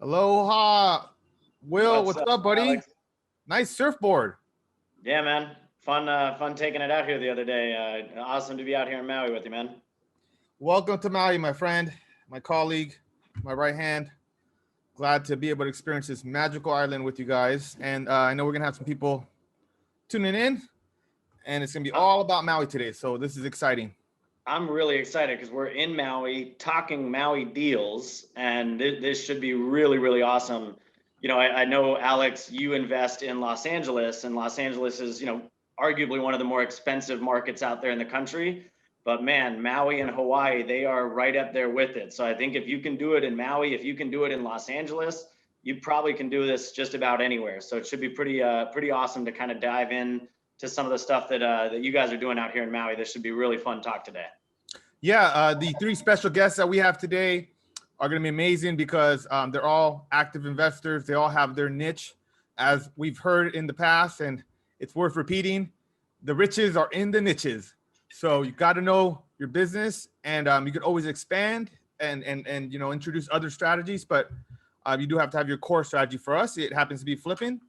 Aloha. Will, What's what's up, up, buddy? Alex? Nice surfboard. Yeah, man. Fun taking it out here the other day. Awesome to be out here in Maui with you, man. Welcome to Maui, my friend, my colleague, my right hand. Glad to be able to experience this magical island with you guys. And I know we're going to have some people tuning in, and it's going to be I- all about Maui today. So this is exciting. I'm really excited because we're in Maui talking Maui deals, and this should be really awesome. I know, Alex, you invest in Los Angeles, and Los Angeles is, arguably one of the more expensive markets out there in the country. But man, Maui and Hawaii, they are right up there with it. So I think if you can do it in Maui, if you can do it in Los Angeles, you probably can do this just about anywhere. So it should be pretty awesome to kind of dive in to some of the stuff that you guys are doing out here in Maui. This should be really fun talk today. Yeah, the three special guests that we have today are going to be amazing because they're all active investors. They all have their niche, as we've heard in the past, and it's worth repeating. The riches are in the niches. So you got to know your business, and you can always expand and introduce other strategies, but you do have to have your core strategy. For us, it happens to be flipping,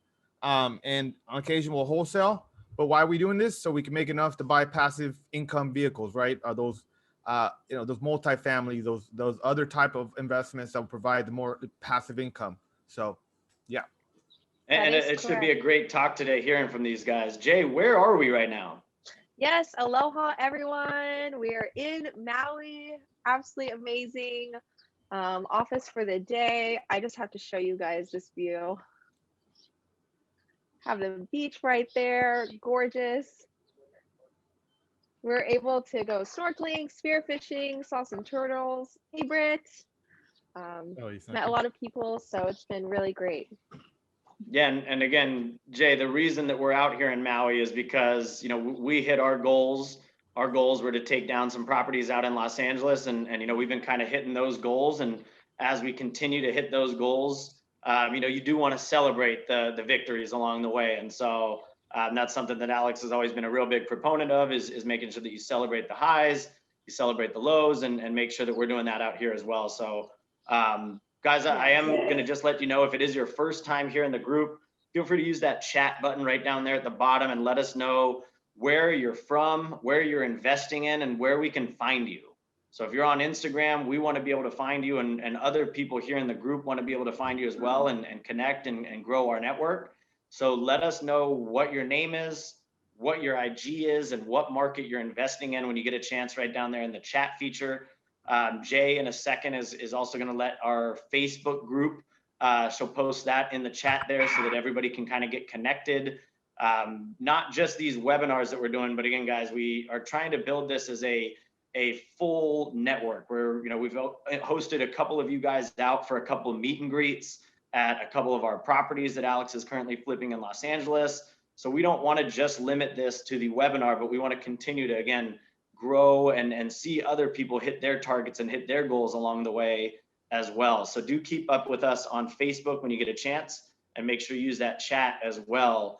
and on occasion we'll wholesale. But why are we doing this? So we can make enough to buy passive income vehicles, right? Those those multifamily, those other type of investments that will provide the more passive income. So, yeah. And it should be a great talk today hearing from these guys. Jay, where are we right now? Yes, aloha everyone. We are in Maui. Absolutely amazing office for the day. I just have to show you guys this view. Have the beach right there, gorgeous. We're able to go snorkeling, spearfishing, saw some turtles. Hey, Britt. Met a lot of people, so it's been really great. Yeah, and again, Jay, the reason that we're out here in Maui is because we hit our goals. Our goals were to take down some properties out in Los Angeles, and we've been kind of hitting those goals. And as we continue to hit those goals, you do want to celebrate the victories along the way. And so that's something that Alex has always been a real big proponent of is making sure that you celebrate the highs, you celebrate the lows, and make sure that we're doing that out here as well. So guys, I am going to just let you know, if it is your first time here in the group, feel free to use that chat button right down there at the bottom and let us know where you're from, where you're investing in, and where we can find you. So if you're on Instagram, we want to be able to find you, and other people here in the group want to be able to find you as well and connect and grow our network. So let us know what your name is, what your IG is, and what market you're investing in when you get a chance right down there in the chat feature. Jay in a second is also going to let our Facebook group, she'll post that in the chat there so that everybody can kind of get connected. Not just these webinars that we're doing, but again, guys, we are trying to build this as a full network where, we've hosted a couple of you guys out for a couple of meet and greets at a couple of our properties that Alex is currently flipping in Los Angeles. So we don't want to just limit this to the webinar, but we want to continue to, again, grow and see other people hit their targets and hit their goals along the way as well. So do keep up with us on Facebook when you get a chance, and make sure you use that chat as well.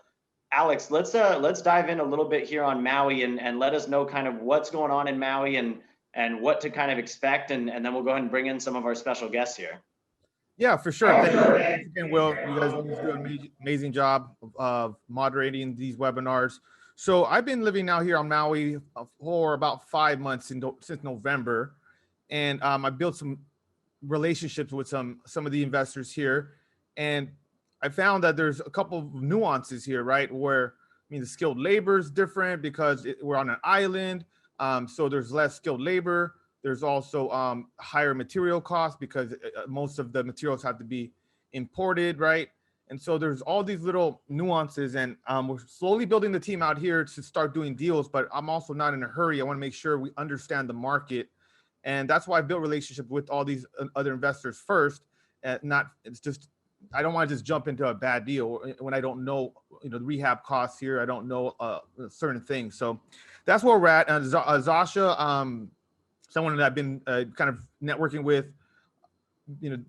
Alex, let's dive in a little bit here on Maui and let us know kind of what's going on in Maui and what to kind of expect, and then we'll go ahead and bring in some of our special guests here. Yeah, for sure. Thanks again, Will. You guys always do an amazing job of moderating these webinars. So I've been living out here on Maui for about 5 months since November, and I built some relationships with some of the investors here, and I found that there's a couple of nuances here, right? Where the skilled labor is different because we're on an island, so there's less skilled labor. There's also higher material costs because most of the materials have to be imported, right? And so there's all these little nuances, and we're slowly building the team out here to start doing deals, but I'm also not in a hurry. I want to make sure we understand the market. And that's why I built relationships with all these other investors first. I don't want to just jump into a bad deal when I don't know, the rehab costs here. I don't know certain things. So that's where we're at. And Zasha, someone that I've been kind of networking with,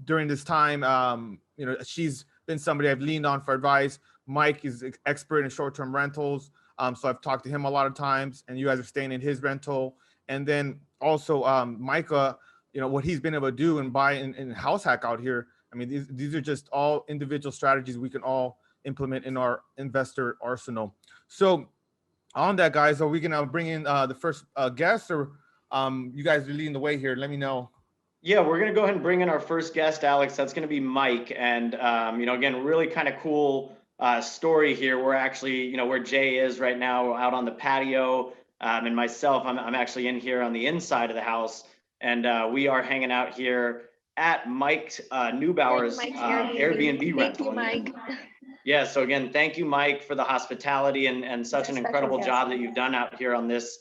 during this time, she's been somebody I've leaned on for advice. Mike is expert in short-term rentals. So I've talked to him a lot of times, and you guys are staying in his rental. And then also Micah, what he's been able to do and buy in house hack out here I mean, these are just all individual strategies we can all implement in our investor arsenal. So on that, guys, are we gonna bring in the first guest, or you guys are leading the way here? Let me know. Yeah, we're gonna go ahead and bring in our first guest, Alex. That's gonna be Mike, and again, really kind of cool story here. We're actually, where Jay is right now, out on the patio, and myself, I'm actually in here on the inside of the house, and we are hanging out here at Mike Neubauer's Mike's Airbnb Thank rental. you, Mike. Yeah, so again, thank you, Mike, for the hospitality and such an Special incredible guest. job that you've done out here on this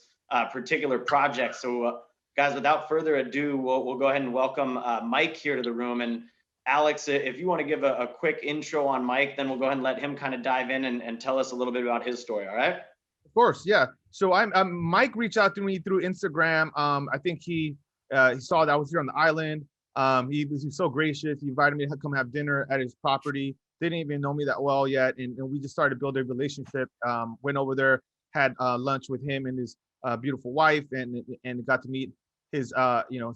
particular project. So, guys, without further ado, we'll go ahead and welcome Mike here to the room. And Alex, if you want to give a quick intro on Mike, then we'll go ahead and let him kind of dive in and tell us a little bit about his story. All right? Of course, yeah. So I'm Mike reached out to me through Instagram. I think he saw that I was here on the island. He was so gracious. He invited me to come have dinner at his property. They didn't even know me that well yet, and we just started to build a relationship. Went over there, had lunch with him and his beautiful wife, and got to meet his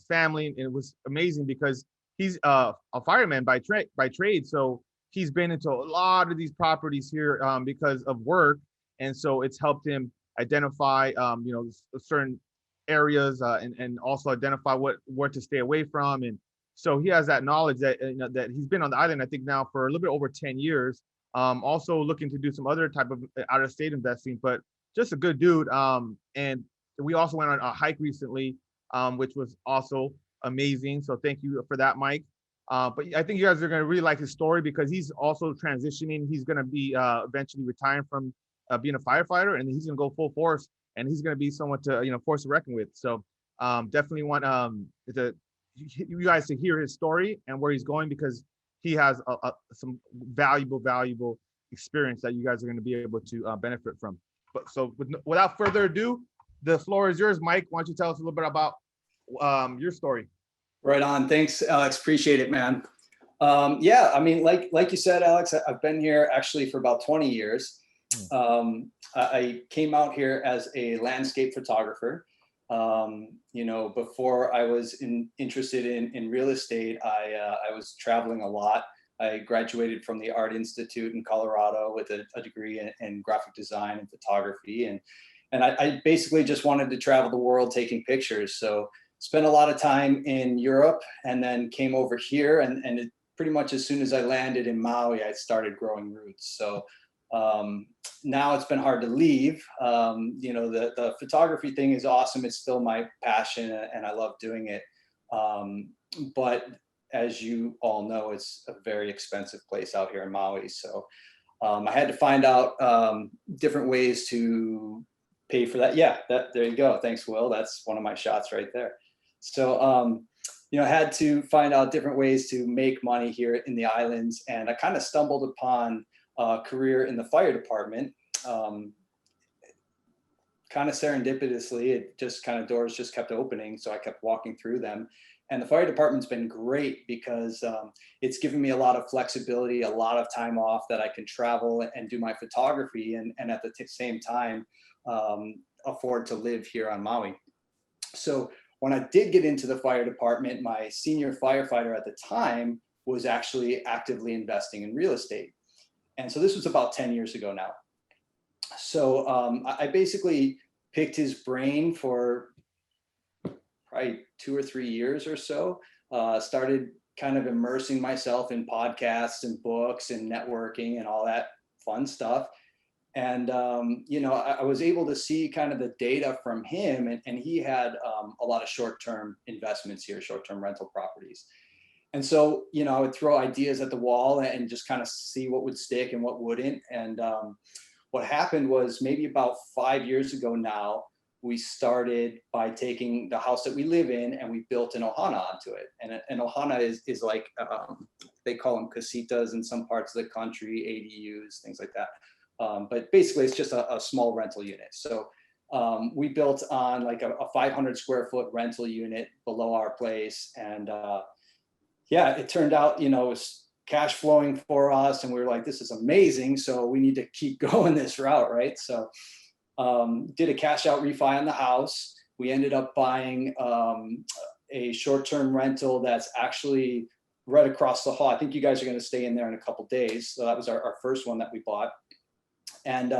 family. And it was amazing because he's a fireman by trade, so he's been into a lot of these properties here because of work, and so it's helped him identify certain areas and also identify what to stay away from. And so he has that knowledge that that he's been on the island, I think, now for a little bit over 10 years. Also looking to do some other type of out of state investing, but just a good dude. And we also went on a hike recently, which was also amazing. So thank you for that, Mike. But I think you guys are going to really like his story because he's also transitioning. He's going to be eventually retiring from being a firefighter, and he's going to go full force, and he's going to be someone to force to reckon with. So definitely want you guys to hear his story and where he's going, because he has some valuable experience that you guys are going to be able to benefit from. But so without further ado, the floor is yours, Mike. Why don't you tell us a little bit about your story? Right on. Thanks, Alex. Appreciate it, man. Yeah, I mean, like you said, Alex, I've been here actually for about 20 years. I came out here as a landscape photographer. Before I was interested in real estate, I was traveling a lot. I graduated from the Art Institute in Colorado with a degree in graphic design and photography. And I basically just wanted to travel the world taking pictures. So spent a lot of time in Europe and then came over here. And pretty much as soon as I landed in Maui, I started growing roots. So now it's been hard to leave. The photography thing is awesome. It's still my passion and I love doing it. But as you all know, it's a very expensive place out here in Maui. So I had to find out different ways to pay for that. Yeah, there you go. Thanks, Will. That's one of my shots right there. So, I had to find out different ways to make money here in the islands. And I kind of stumbled upon career in the fire department, kind of serendipitously. It just kind of doors just kept opening, so I kept walking through them. And the fire department's been great because it's given me a lot of flexibility, a lot of time off that I can travel and do my photography and at the same time afford to live here on Maui. So when I did get into the fire department, my senior firefighter at the time was actually actively investing in real estate. And so this was about 10 years ago now. So I basically picked his brain for probably 2 or 3 years or so, started kind of immersing myself in podcasts and books and networking and all that fun stuff. And, I was able to see kind of the data from him, and he had a lot of short-term investments here, short-term rental properties. And so, I would throw ideas at the wall and just kind of see what would stick and what wouldn't. And what happened was maybe about 5 years ago now, we started by taking the house that we live in and we built an ohana onto it. And an ohana is like, they call them casitas in some parts of the country, ADUs, things like that. But basically it's just a small rental unit. So we built on like a 500 square foot rental unit below our place. And it turned out, it was cash flowing for us. And we were like, this is amazing. So we need to keep going this route, right? So did a cash out refi on the house. We ended up buying a short-term rental that's actually right across the hall. I think you guys are going to stay in there in a couple days. So that was our first one that we bought. And,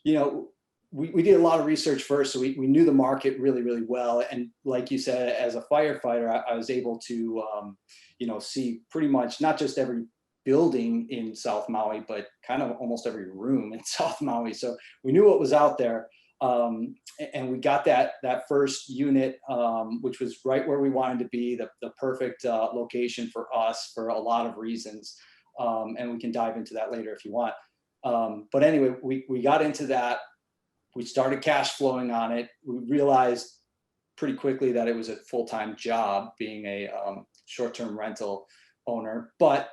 you know, we did a lot of research first. So we knew the market really, really well. And like you said, as a firefighter, I was able to, you know, see pretty much not just every building in South Maui, but kind of almost every room in South Maui. So we knew what was out there. And we got that first unit, which was right where we wanted to be, the perfect location for us for a lot of reasons. And we can dive into that later if you want. But anyway, we got into that. We started cash flowing on it. We realized pretty quickly that it was a full-time job being a short-term rental owner, but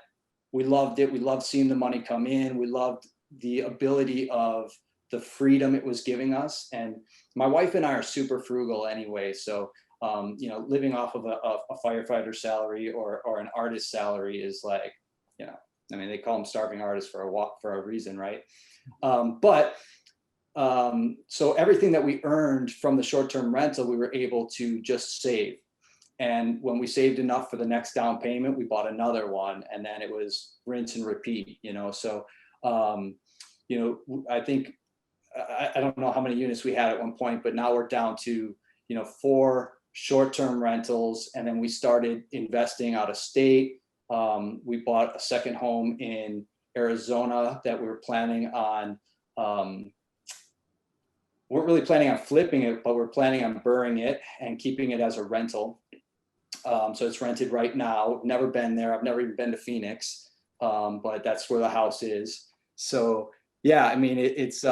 we loved it. We loved seeing the money come in. We loved the ability of the freedom it was giving us. And my wife and I are super frugal anyway. So, you know, living off of a firefighter salary or an artist salary is like, you know, I mean, they call them starving artists for a reason, right? So everything that we earned from the short-term rental, we were able to just save. And when we saved enough for the next down payment, we bought another one, and then it was rinse and repeat, you know? So, you know, I think, I don't know how many units we had at one point, but now we're down to, you know, 4 short-term rentals. And then we started investing out of state. We bought a second home in Arizona that we were planning on, we're really planning on flipping it, but we're planning on burring it and keeping it as a rental. So it's rented right now. Never been there. I've never even been to Phoenix, but that's where the house is. So yeah, I mean, it's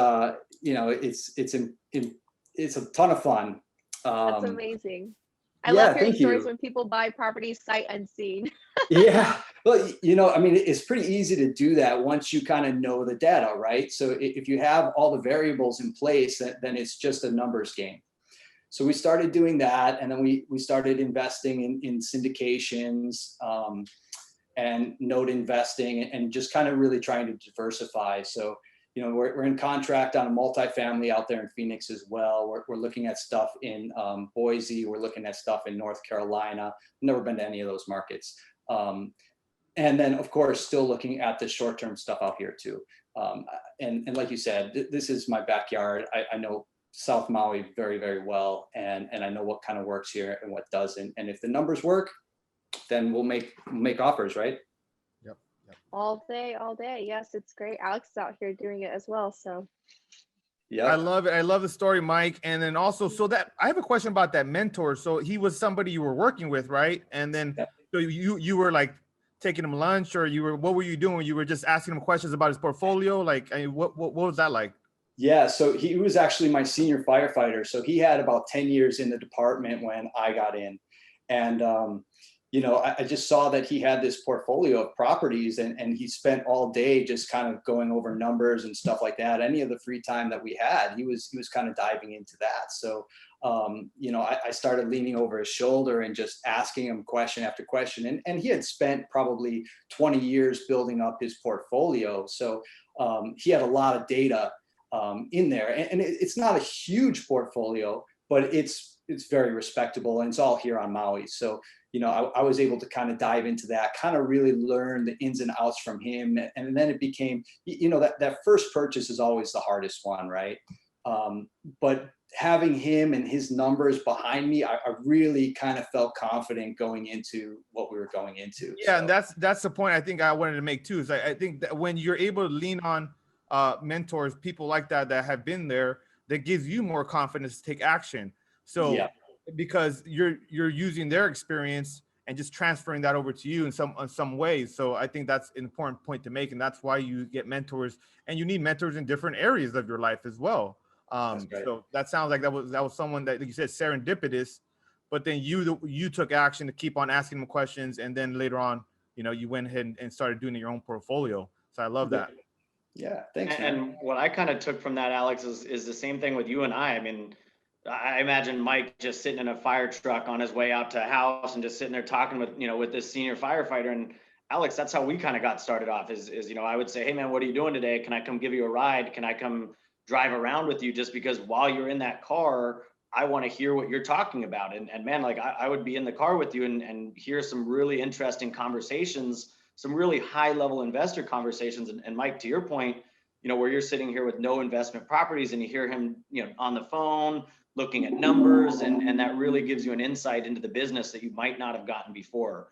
you know, it's a ton of fun. That's amazing. I yeah, love hearing thank you. stories when people buy properties sight unseen. Yeah, well, you know, I mean, it's pretty easy to do that once you kind of know the data, right? So if you have all the variables in place, then it's just a numbers game. So we started doing that, and then we started investing in syndications and note investing, and just kind of really trying to diversify. So, you know, we're in contract on a multifamily out there in Phoenix as well. We're looking at stuff in Boise. We're looking at stuff in North Carolina. Never been to any of those markets. And then, of course, still looking at the short-term stuff out here too. And like you said, this is my backyard. I know South Maui very, very well, and I know what kind of works here and what doesn't. And if the numbers work, then we'll make offers, right? Yep. All day. Yes, it's great. Alex is out here doing it as well. So Yeah, I love it. I love the story, Mike. And then also, so that I have a question about that mentor. So he was somebody you were working with, right? And then so you were like taking him lunch, or what were you doing? You were just asking him questions about his portfolio. Like, I mean, what was that like? Yeah, so he was actually my senior firefighter. So he had about 10 years in the department when I got in. And, you know, I just saw that he had this portfolio of properties, and he spent all day just kind of going over numbers and stuff like that. Any of the free time that we had, he was kind of diving into that. So, you know, I started leaning over his shoulder and just asking him question after question. And he had spent probably 20 years building up his portfolio. So he had a lot of data in there, and it's not a huge portfolio, but it's very respectable, and it's all here on Maui. So, you know, I was able to kind of dive into that, kind of really learn the ins and outs from him. And then it became, you know, that first purchase is always the hardest one, right? But having him and his numbers behind me, I really kind of felt confident going into what we were going into. Yeah, so. and that's the point I think I wanted to make too. Is I think that when you're able to lean on mentors, people like that have been there, that gives you more confidence to take action. So Yeah. because you're using their experience and just transferring that over to you in some ways. So I think that's an important point to make, and that's why you get mentors, and you need mentors in different areas of your life as well. Right. So that sounds like that was someone that, like you said, serendipitous, but then you took action to keep on asking them questions, and then later on, you know, you went ahead and started doing your own portfolio. So I love that. Yeah, thanks, man. And what I kind of took from that, Alex, is the same thing with you and I. I mean, I imagine Mike just sitting in a fire truck on his way out to a house and just sitting there talking with this senior firefighter. And Alex, that's how we kind of got started off is, you know, I would say, hey man, what are you doing today? Can I come give you a ride? Can I come drive around with you? Just because while you're in that car, I want to hear what you're talking about. And man, like I would be in the car with you and hear some really interesting conversations, some really high level investor conversations. And Mike, to your point, where you're sitting here with no investment properties and you hear him, on the phone, looking at numbers, and that really gives you an insight into the business that you might not have gotten before.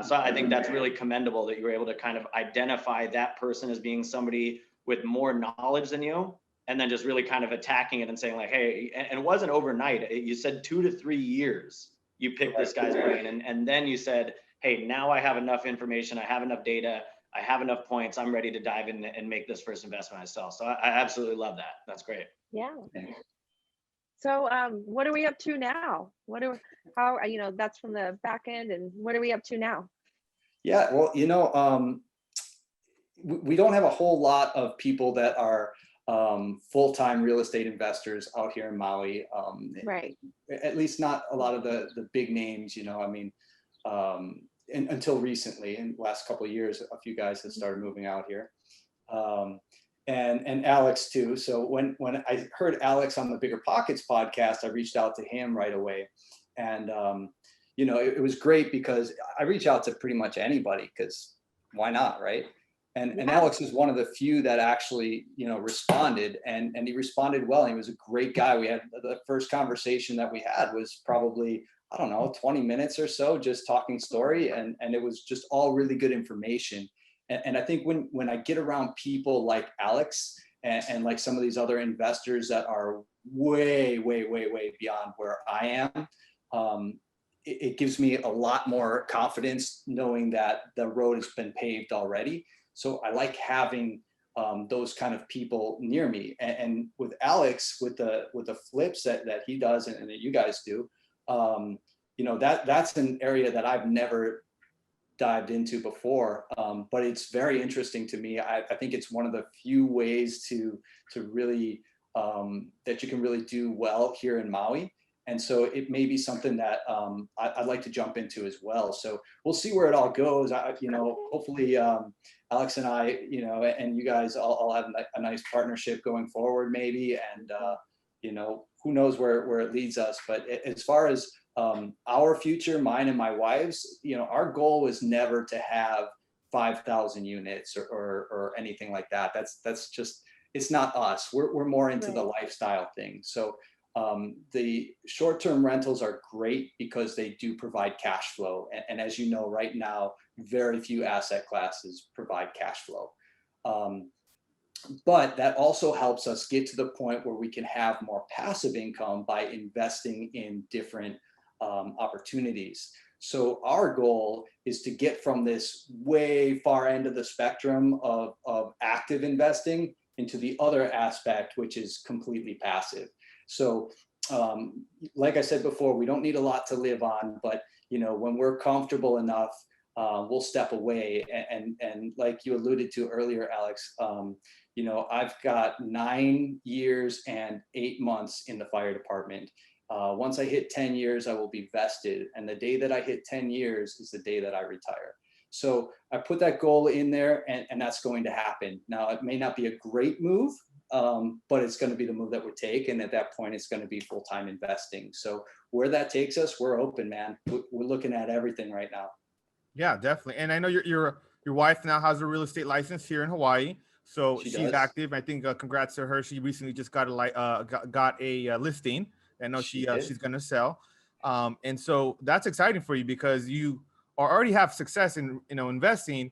So I think that's really commendable that you were able to kind of identify that person as being somebody with more knowledge than you, and then just really kind of attacking it and saying like, hey, and it wasn't overnight. You said 2 to 3 years you picked this guy's brain, and then you said, hey, now I have enough information, I have enough data, I have enough points, I'm ready to dive in and make this first investment myself. So I absolutely love that. That's great. Yeah. So what are we up to now? That's from the back end, and what are we up to now? Yeah, well, we don't have a whole lot of people that are full-time real estate investors out here in Maui. Right. At least not a lot of the big names, until recently, in the last couple of years, a few guys have started moving out here. And Alex too. So when I heard Alex on the Bigger Pockets podcast, I reached out to him right away. And, it was great because I reach out to pretty much anybody, because why not, right? And Alex is one of the few that actually, responded, and he responded well. He was a great guy. We had the first conversation that we had was probably, I don't know, 20 minutes or so, just talking story. And it was just all really good information. And I think when I get around people like Alex and like some of these other investors that are way, way, way, way beyond where I am, it gives me a lot more confidence knowing that the road has been paved already. So I like having those kind of people near me. And with Alex, with the flips that he does and that you guys do, that's an area that I've never dived into before, but it's very interesting to me. I think it's one of the few ways to really that you can really do well here in Maui. And so it may be something that I'd like to jump into as well. So we'll see where it all goes. Hopefully Alex and I, and you guys all have a nice partnership going forward, maybe. And who knows where it leads us. But as far as our future, mine and my wife's, our goal was never to have 5,000 units or anything like that. That's just, it's not us. We're more into the lifestyle thing. So the short-term rentals are great because they do provide cash flow. And as you know, right now, very few asset classes provide cash flow. But that also helps us get to the point where we can have more passive income by investing in different opportunities. So our goal is to get from this way far end of the spectrum of active investing into the other aspect, which is completely passive. So like I said before, we don't need a lot to live on, but when we're comfortable enough, we'll step away. And like you alluded to earlier, Alex, I've got 9 years and 8 months in the fire department. Once I hit 10 years, I will be vested. And the day that I hit 10 years is the day that I retire. So I put that goal in there, and that's going to happen. Now, it may not be a great move, but it's going to be the move that we take. And at that point, it's going to be full-time investing. So where that takes us, we're open, man. We're looking at everything right now. Yeah, definitely. And I know your wife now has a real estate license here in Hawaii. So she's active. I think congrats to her. She recently just got a listing. I know she's going to sell. And so that's exciting for you because you already have success in investing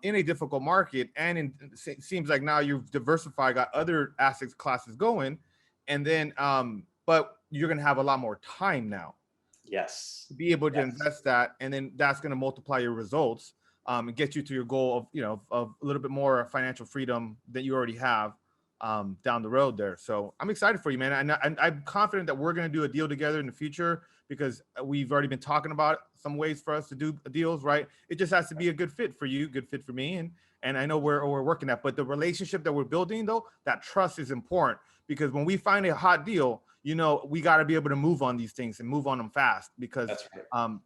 in a difficult market, and it seems like now you've diversified, got other asset classes going, and then but you're going to have a lot more time now. Yes. To be able to invest that, and then that's going to multiply your results and get you to your goal of a little bit more financial freedom that you already have down the road there. So I'm excited for you, man. And I'm confident that we're going to do a deal together in the future because we've already been talking about some ways for us to do deals, right? It just has to be a good fit for you, good fit for me. And I know we're working that, but the relationship that we're building though, that trust is important because when we find a hot deal, we got to be able to move on these things and move on them fast because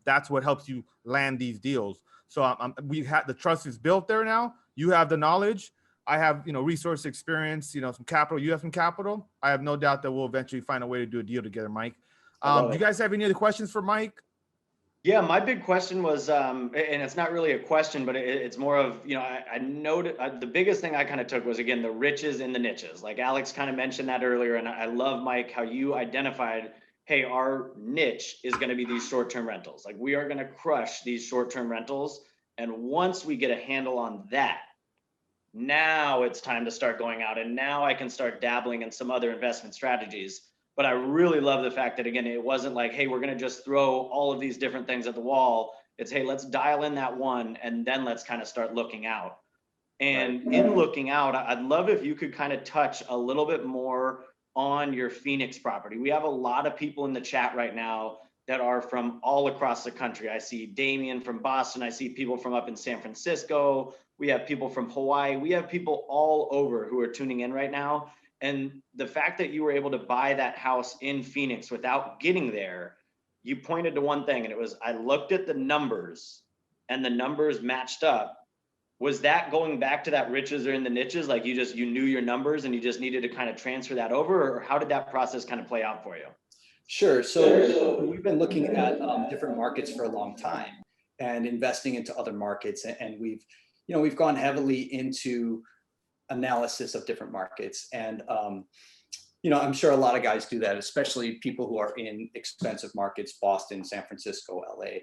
that's what helps you land these deals. So we have the trust is built there now. You have the knowledge. I have, resource experience, some capital. You have some capital. I have no doubt that we'll eventually find a way to do a deal together, Mike. Do you guys have any other questions for Mike? Yeah, my big question was, and it's not really a question, but it's more of, I noted the biggest thing I kind of took was, again, the riches in the niches. Like Alex kind of mentioned that earlier, and I love, Mike, how you identified, hey, our niche is going to be these short-term rentals. Like we are going to crush these short-term rentals. And once we get a handle on that, now it's time to start going out, and now I can start dabbling in some other investment strategies. But I really love the fact that, again, it wasn't like, hey, we're going to just throw all of these different things at the wall. It's, hey, let's dial in that one, and then let's kind of start looking out. And in looking out, I'd love if you could kind of touch a little bit more on your Phoenix property. We have a lot of people in the chat right now that are from all across the country. I see Damien from Boston. I see people from up in San Francisco. We have people from Hawaii. We have people all over who are tuning in right now. And the fact that you were able to buy that house in Phoenix without getting there, you pointed to one thing, and it was, I looked at the numbers and the numbers matched up. Was that going back to that riches are in the niches? Like you knew your numbers and you just needed to kind of transfer that over, or how did that process kind of play out for you? Sure. So we've been looking at different markets for a long time and investing into other markets. And we've gone heavily into analysis of different markets. And, I'm sure a lot of guys do that, especially people who are in expensive markets, Boston, San Francisco, LA.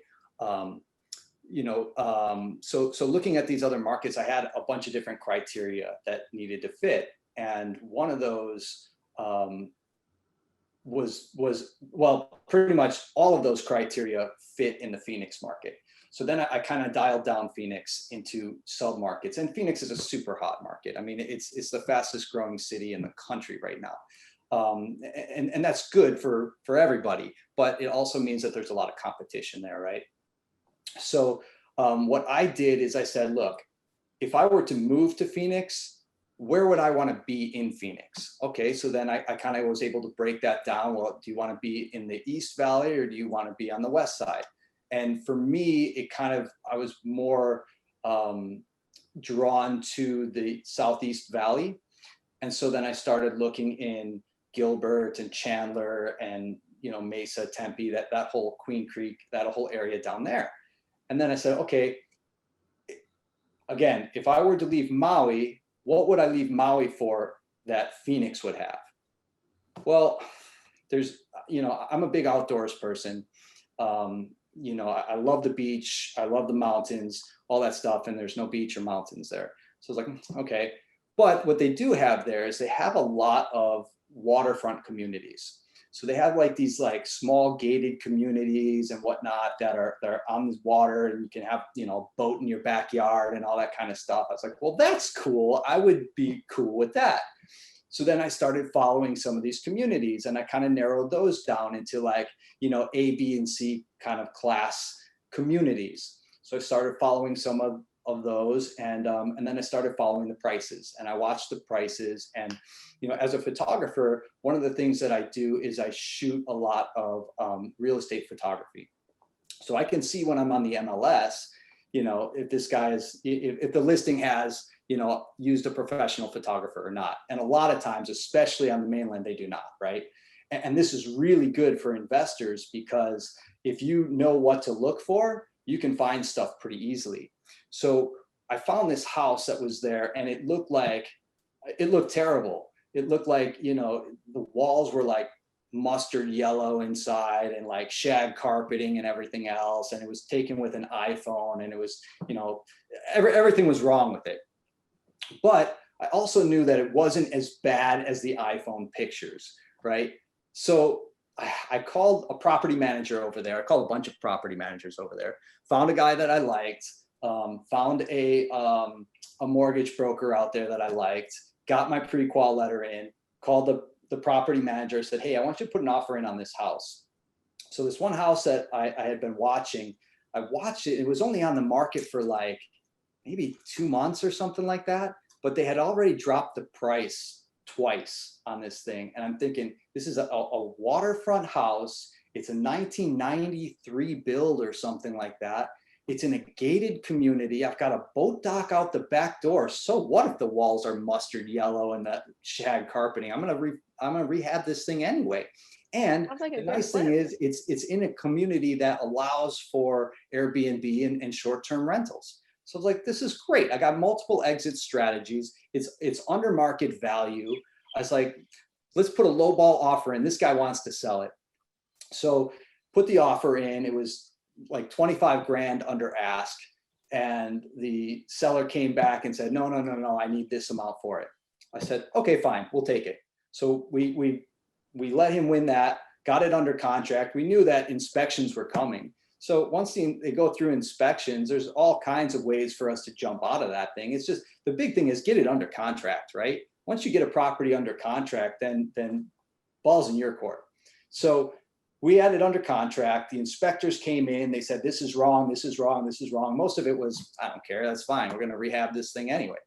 So looking at these other markets, I had a bunch of different criteria that needed to fit. And one of those well, pretty much all of those criteria fit in the Phoenix market. So then I kind of dialed down Phoenix into sub markets, and Phoenix is a super hot market. I mean, it's the fastest growing city in the country right now. And that's good for everybody, but it also means that there's a lot of competition there, right? So what I did is I said, look, if I were to move to Phoenix, where would I want to be in Phoenix? Okay, so then I kind of was able to break that down. Well, do you want to be in the East Valley or do you want to be on the West Side? And for me, I was more drawn to the Southeast Valley. And so then I started looking in Gilbert and Chandler and, Mesa, Tempe, that whole Queen Creek, that whole area down there. And then I said, okay, again, if I were to leave Maui, what would I leave Maui for that Phoenix would have? Well, I'm a big outdoors person. I love the beach. I love the mountains, all that stuff. And there's no beach or mountains there. So I was like, okay. But what they do have there is they have a lot of waterfront communities. So they have like these like small gated communities and whatnot that are on the water, and you can have, boat in your backyard and all that kind of stuff. I was like, well, that's cool. I would be cool with that. So then I started following some of these communities, and I kind of narrowed those down into like, A, B, and C kind of class communities. So I started following some of those, and then I started following the prices, and I watched the prices. And as a photographer, one of the things that I do is I shoot a lot of real estate photography. So I can see when I'm on the MLS, if this guy if the listing has used a professional photographer or not. And a lot of times, especially on the mainland, they do not, right? And this is really good for investors, because if you know what to look for, you can find stuff pretty easily. So I found this house that was there, and it looked terrible. It looked like, the walls were like mustard yellow inside and like shag carpeting and everything else. And it was taken with an iPhone, and it was, everything was wrong with it. But I also knew that it wasn't as bad as the iPhone pictures, right? So I called a property manager over there. I called a bunch of property managers over there, found a guy that I liked, found a mortgage broker out there that I liked, got my pre-qual letter in, called the property manager, said, hey, I want you to put an offer in on this house. So this one house that I had been watching, I watched it. It was only on the market for like maybe 2 months or something like that, but they had already dropped the price twice on this thing. And I'm thinking, this is a waterfront house. It's a 1993 build or something like that. It's in a gated community. I've got a boat dock out the back door. So what if the walls are mustard yellow and the shag carpeting? I'm gonna rehab this thing anyway. And Sounds like a the good nice thing flip. is it's in a community that allows for Airbnb and short-term rentals. So it's like, this is great. I got multiple exit strategies. It's under market value. I was like, let's put a low ball offer in. This guy wants to sell it. So put the offer in. It was like 25 grand under ask. And the seller came back and said, no, I need this amount for it. I said, okay, fine, we'll take it. So we let him win that, got it under contract. We knew that inspections were coming. So once they go through inspections, there's all kinds of ways for us to jump out of that thing. It's just, the big thing is get it under contract, right? Once you get a property under contract, then ball's in your court. So we had it under contract. The inspectors came in, they said, this is wrong, this is wrong, this is wrong. Most of it was, I don't care, that's fine. We're gonna rehab this thing anyway.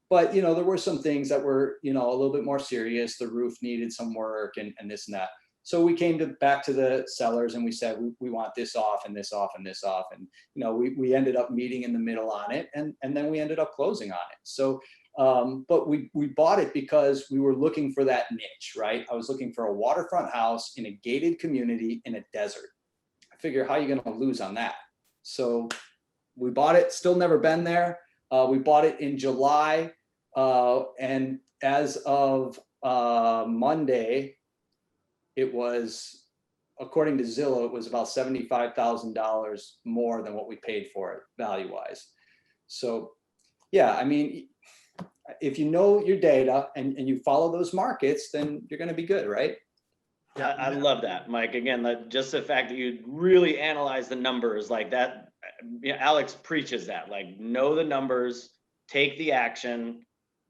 But there were some things that were, a little bit more serious. The roof needed some work and this and that. So we came back to the sellers and we said, we want this off and this off and this off. And, we ended up meeting in the middle on it and then we ended up closing on it. So, but we bought it because we were looking for that niche, right? I was looking for a waterfront house in a gated community in a desert. I figure, how are you going to lose on that? So we bought it, still never been there. We bought it in July. And as of Monday, it was, according to Zillow, it was about $75,000 more than what we paid for it value-wise. So yeah, I mean, if you know your data and you follow those markets, then you're going to be good, right? Yeah, I love that, Mike. Again, just the fact that you really analyze the numbers like that. Alex preaches that, like, know the numbers, take the action,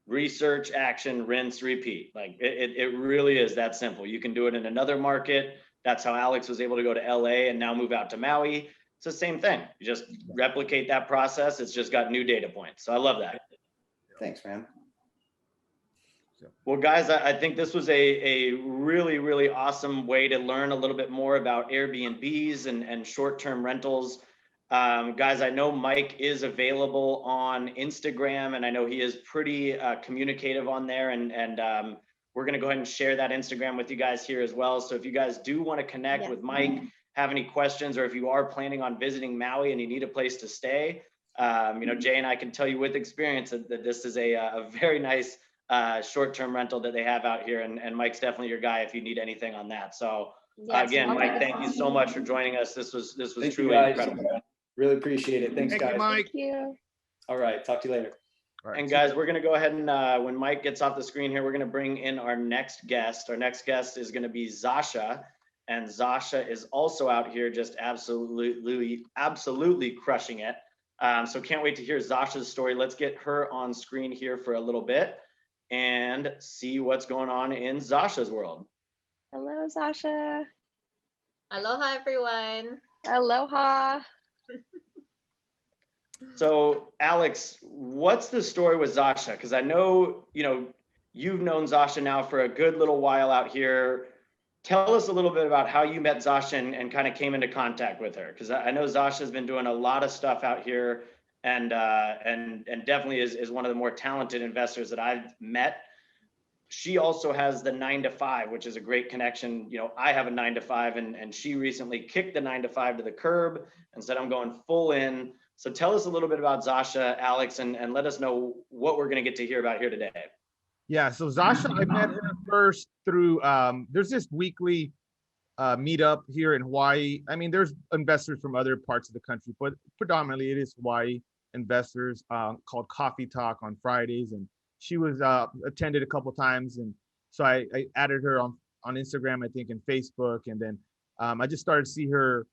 research, action, rinse, repeat. Like it really is that simple. You can do it in another market. That's how Alex was able to go to LA and now move out to Maui. It's the same thing. You just replicate that process. It's just got new data points. So I love that. Thanks, man. Well, guys, I think this was a really, really awesome way to learn a little bit more about Airbnbs and short-term rentals. Guys, I know Mike is available on Instagram, and I know he is pretty communicative on there, and we're going to go ahead and share that Instagram with you guys here as well. So if you guys do want to connect with Mike, have any questions, or if you are planning on visiting Maui and you need a place to stay, Jay and I can tell you with experience that this is a very nice short-term rental that they have out here, and Mike's definitely your guy if you need anything on that. So again, Mike, thank you so much for joining us. This was truly incredible. Really appreciate it. Thanks, guys. You, Mike. Thank you. All right. Talk to you later. All right. And guys, we're going to go ahead and when Mike gets off the screen here, we're going to bring in our next guest. Our next guest is going to be Zasha. And Zasha is also out here just absolutely crushing it. So can't wait to hear Zasha's story. Let's get her on screen here for a little bit and see what's going on in Zasha's world. Hello, Zasha. Aloha, everyone. Aloha. So Alex, what's the story with Zasha? Because I know, you've known Zasha now for a good little while out here. Tell us a little bit about how you met Zasha and kind of came into contact with her. Because I know Zasha's been doing a lot of stuff out here and definitely is one of the more talented investors that I've met. She also has the 9-to-5, which is a great connection. I have a 9-to-5 and she recently kicked the 9-to-5 to the curb and said, I'm going full in. So tell us a little bit about Zasha, Alex, and let us know what we're going to get to hear about here today. Yeah, so Zasha, I met her first through, there's this weekly meetup here in Hawaii. I mean, there's investors from other parts of the country, but predominantly it is Hawaii investors called Coffee Talk on Fridays. And she was attended a couple times. And so I added her on Instagram, I think, and Facebook. And then I just started to see her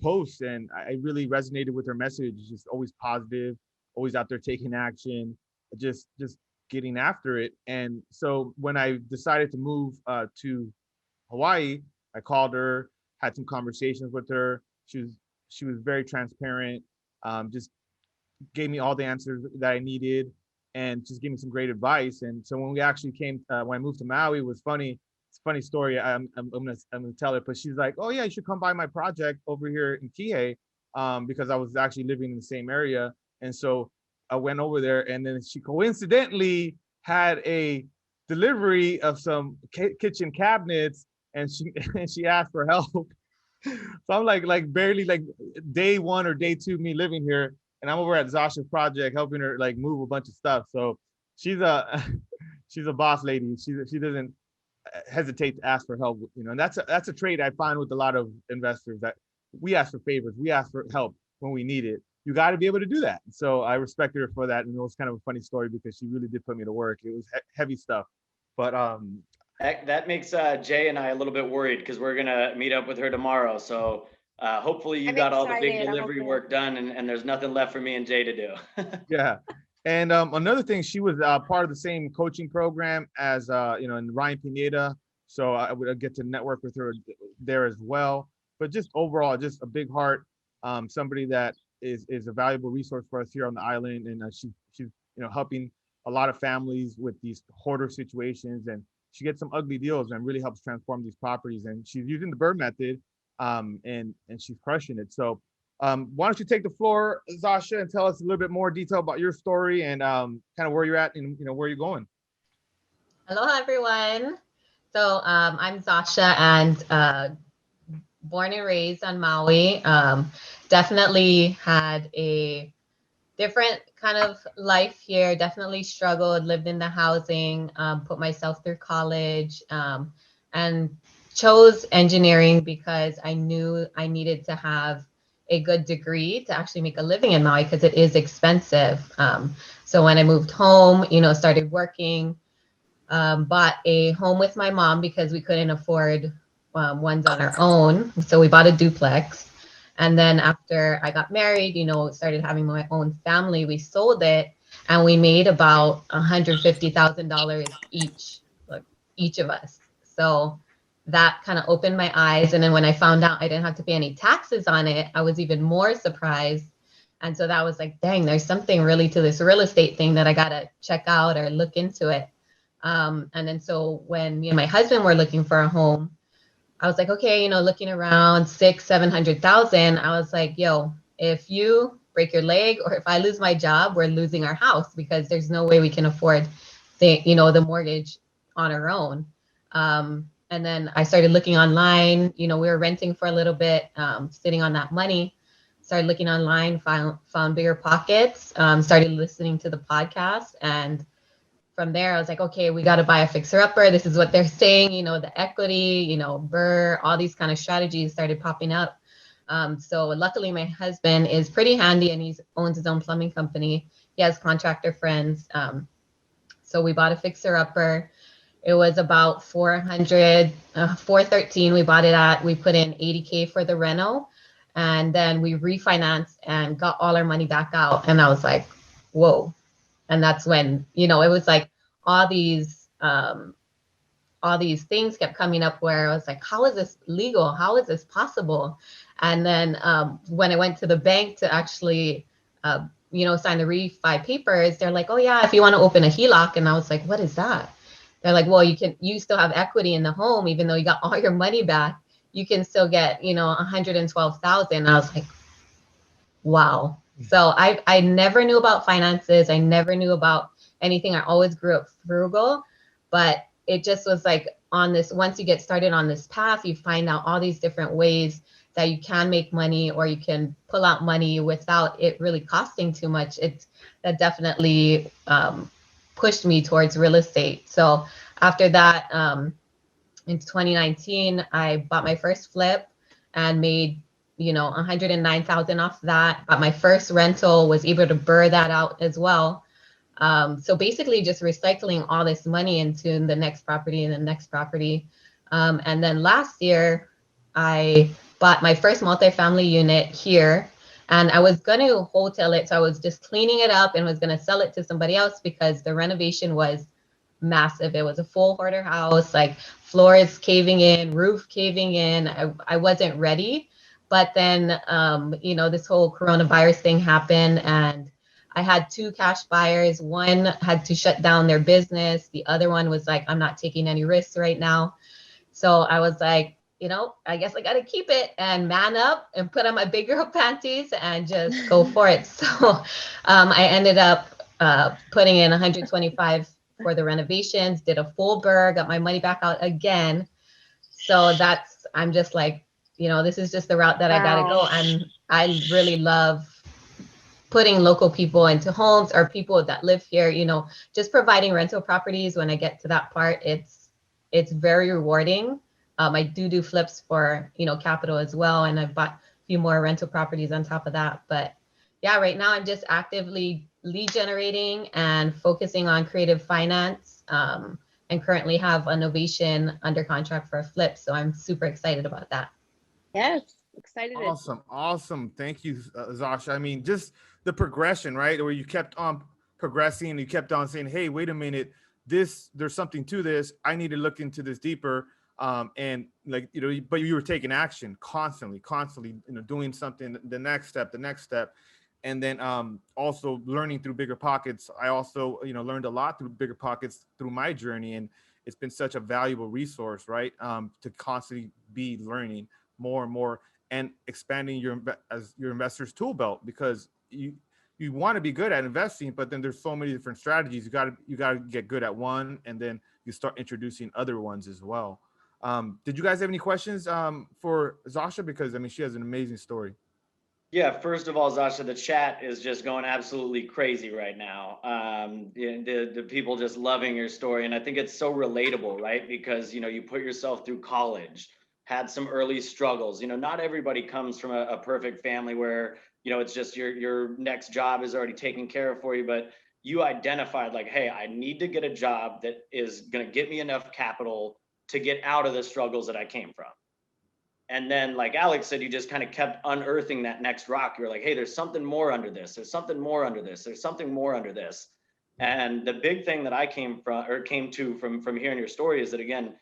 posts, and I really resonated with her message. Just always positive, always out there taking action, just getting after it. And so when I decided to move to Hawaii, I called her, had some conversations with her. She was very transparent, just gave me all the answers that I needed and just gave me some great advice. And so when we actually came, when I moved to Maui, it was funny. It's a funny story. I'm gonna tell it, but she's like, oh yeah, you should come by my project over here in Kihei. because I was actually living in the same area. And so I went over there, and then she coincidentally had a delivery of some kitchen cabinets, and she and she asked for help. So I'm like barely like day one or day two me living here, and I'm over at Zasha's project helping her like move a bunch of stuff. So she's a she's a boss lady. She doesn't hesitate to ask for help, and that's a trait I find with a lot of investors, that we ask for favors, we ask for help when we need it. You got to be able to do that. So I respected her for that, and it was kind of a funny story because she really did put me to work. It was heavy stuff, but that makes Jay and I a little bit worried because we're gonna meet up with her tomorrow. So hopefully you I'm got all the big excited. I'm delivery hoping. work done, and there's nothing left for me and Jay to do. yeah. And another thing, she was part of the same coaching program as in Ryan Pineda. So I would get to network with her there as well. But just overall, just a big heart, somebody that is a valuable resource for us here on the island, and she's helping a lot of families with these hoarder situations, and she gets some ugly deals and really helps transform these properties. And she's using the Bird method, and she's crushing it. So why don't you take the floor, Zasha, and tell us a little bit more detail about your story and kind of where you're at and where you're going. Aloha, everyone. So I'm Zasha, and born and raised on Maui. Definitely had a different kind of life here. Definitely struggled, lived in the housing, put myself through college, and chose engineering because I knew I needed to have a good degree to actually make a living in Maui because it is expensive. So when I moved home, started working, bought a home with my mom because we couldn't afford ones on our own. So we bought a duplex. And then after I got married, started having my own family, we sold it and we made about $150,000 each of us. So that kind of opened my eyes. And then when I found out I didn't have to pay any taxes on it, I was even more surprised. And so that was like, dang, there's something really to this real estate thing that I got to check out or look into it. And then so when me and my husband were looking for a home, I was like, okay, looking around 600,000-700,000. I was like, yo, if you break your leg or if I lose my job, we're losing our house because there's no way we can afford the mortgage on our own. And then I started looking online. We were renting for a little bit, sitting on that money. Started looking online, found Bigger Pockets, started listening to the podcast, and from there, I was like, okay, we got to buy a fixer-upper. This is what they're saying, the equity, BRRRR, all these kind of strategies started popping up. So luckily, my husband is pretty handy and he owns his own plumbing company. He has contractor friends. So we bought a fixer-upper. It was about $413 we bought it at. We put in $80K for the reno, and then we refinanced and got all our money back out. And I was like, whoa. And that's when, it was like all these things kept coming up where I was like, how is this legal? How is this possible? And then when I went to the bank to actually, sign the refi papers, they're like, oh yeah, if you want to open a HELOC. And I was like, what is that? They're like, well, you still have equity in the home, even though you got all your money back, you can still get, $112,000. I was like, wow. So I never knew about finances. I never knew about anything. I always grew up frugal, but it just was like once you get started on this path, you find out all these different ways that you can make money or you can pull out money without it really costing too much. That definitely pushed me towards real estate. So after that, in 2019, I bought my first flip and made $109,000 off that. But my first rental, was able to BRRRR that out as well. So basically just recycling all this money into the next property and the next property. And then last year, I bought my first multifamily unit here, and I was going to wholesale it. So I was just cleaning it up and was going to sell it to somebody else because the renovation was massive. It was a full hoarder house, like floors caving in, roof caving in. I wasn't ready. But then, this whole coronavirus thing happened, and I had two cash buyers. One had to shut down their business. The other one was like, I'm not taking any risks right now. So I was like, I guess I got to keep it and man up and put on my big girl panties and just go for it. So I ended up putting in 125 for the renovations, did a full burr, got my money back out again. So I'm just like, this is just the route that I got to go. And I really love putting local people into homes or people that live here, just providing rental properties. When I get to that part, it's very rewarding. I do flips for, capital as well. And I've bought a few more rental properties on top of that. But yeah, right now I'm just actively lead generating and focusing on creative finance, and currently have a novation under contract for a flip. So I'm super excited about that. Yes, excited. Awesome. Thank you, Zasha. I mean, just the progression, right? Where you kept on progressing and you kept on saying, hey, wait a minute, there's something to this. I need to look into this deeper. And like, but you were taking action constantly, doing something, the next step. And then also learning through Bigger Pockets. I also, learned a lot through Bigger Pockets through my journey. And it's been such a valuable resource, right? To constantly be learning more and more and expanding your investor's tool belt, because you want to be good at investing, but then there's so many different strategies. You got to get good at one, and then you start introducing other ones as well. Did you guys have any questions for Zasha? Because I mean, she has an amazing story. Yeah, first of all, Zasha, the chat is just going absolutely crazy right now. The people just loving your story. And I think it's so relatable, right? Because, you put yourself through college, had some early struggles. Not everybody comes from a perfect family where, it's just your next job is already taken care of for you. But you identified like, hey, I need to get a job that is going to get me enough capital to get out of the struggles that I came from. And then, like Alex said, you just kind of kept unearthing that next rock. You're like, hey, there's something more under this. There's something more under this. There's something more under this. And the big thing that I came to from hearing your story is that, again,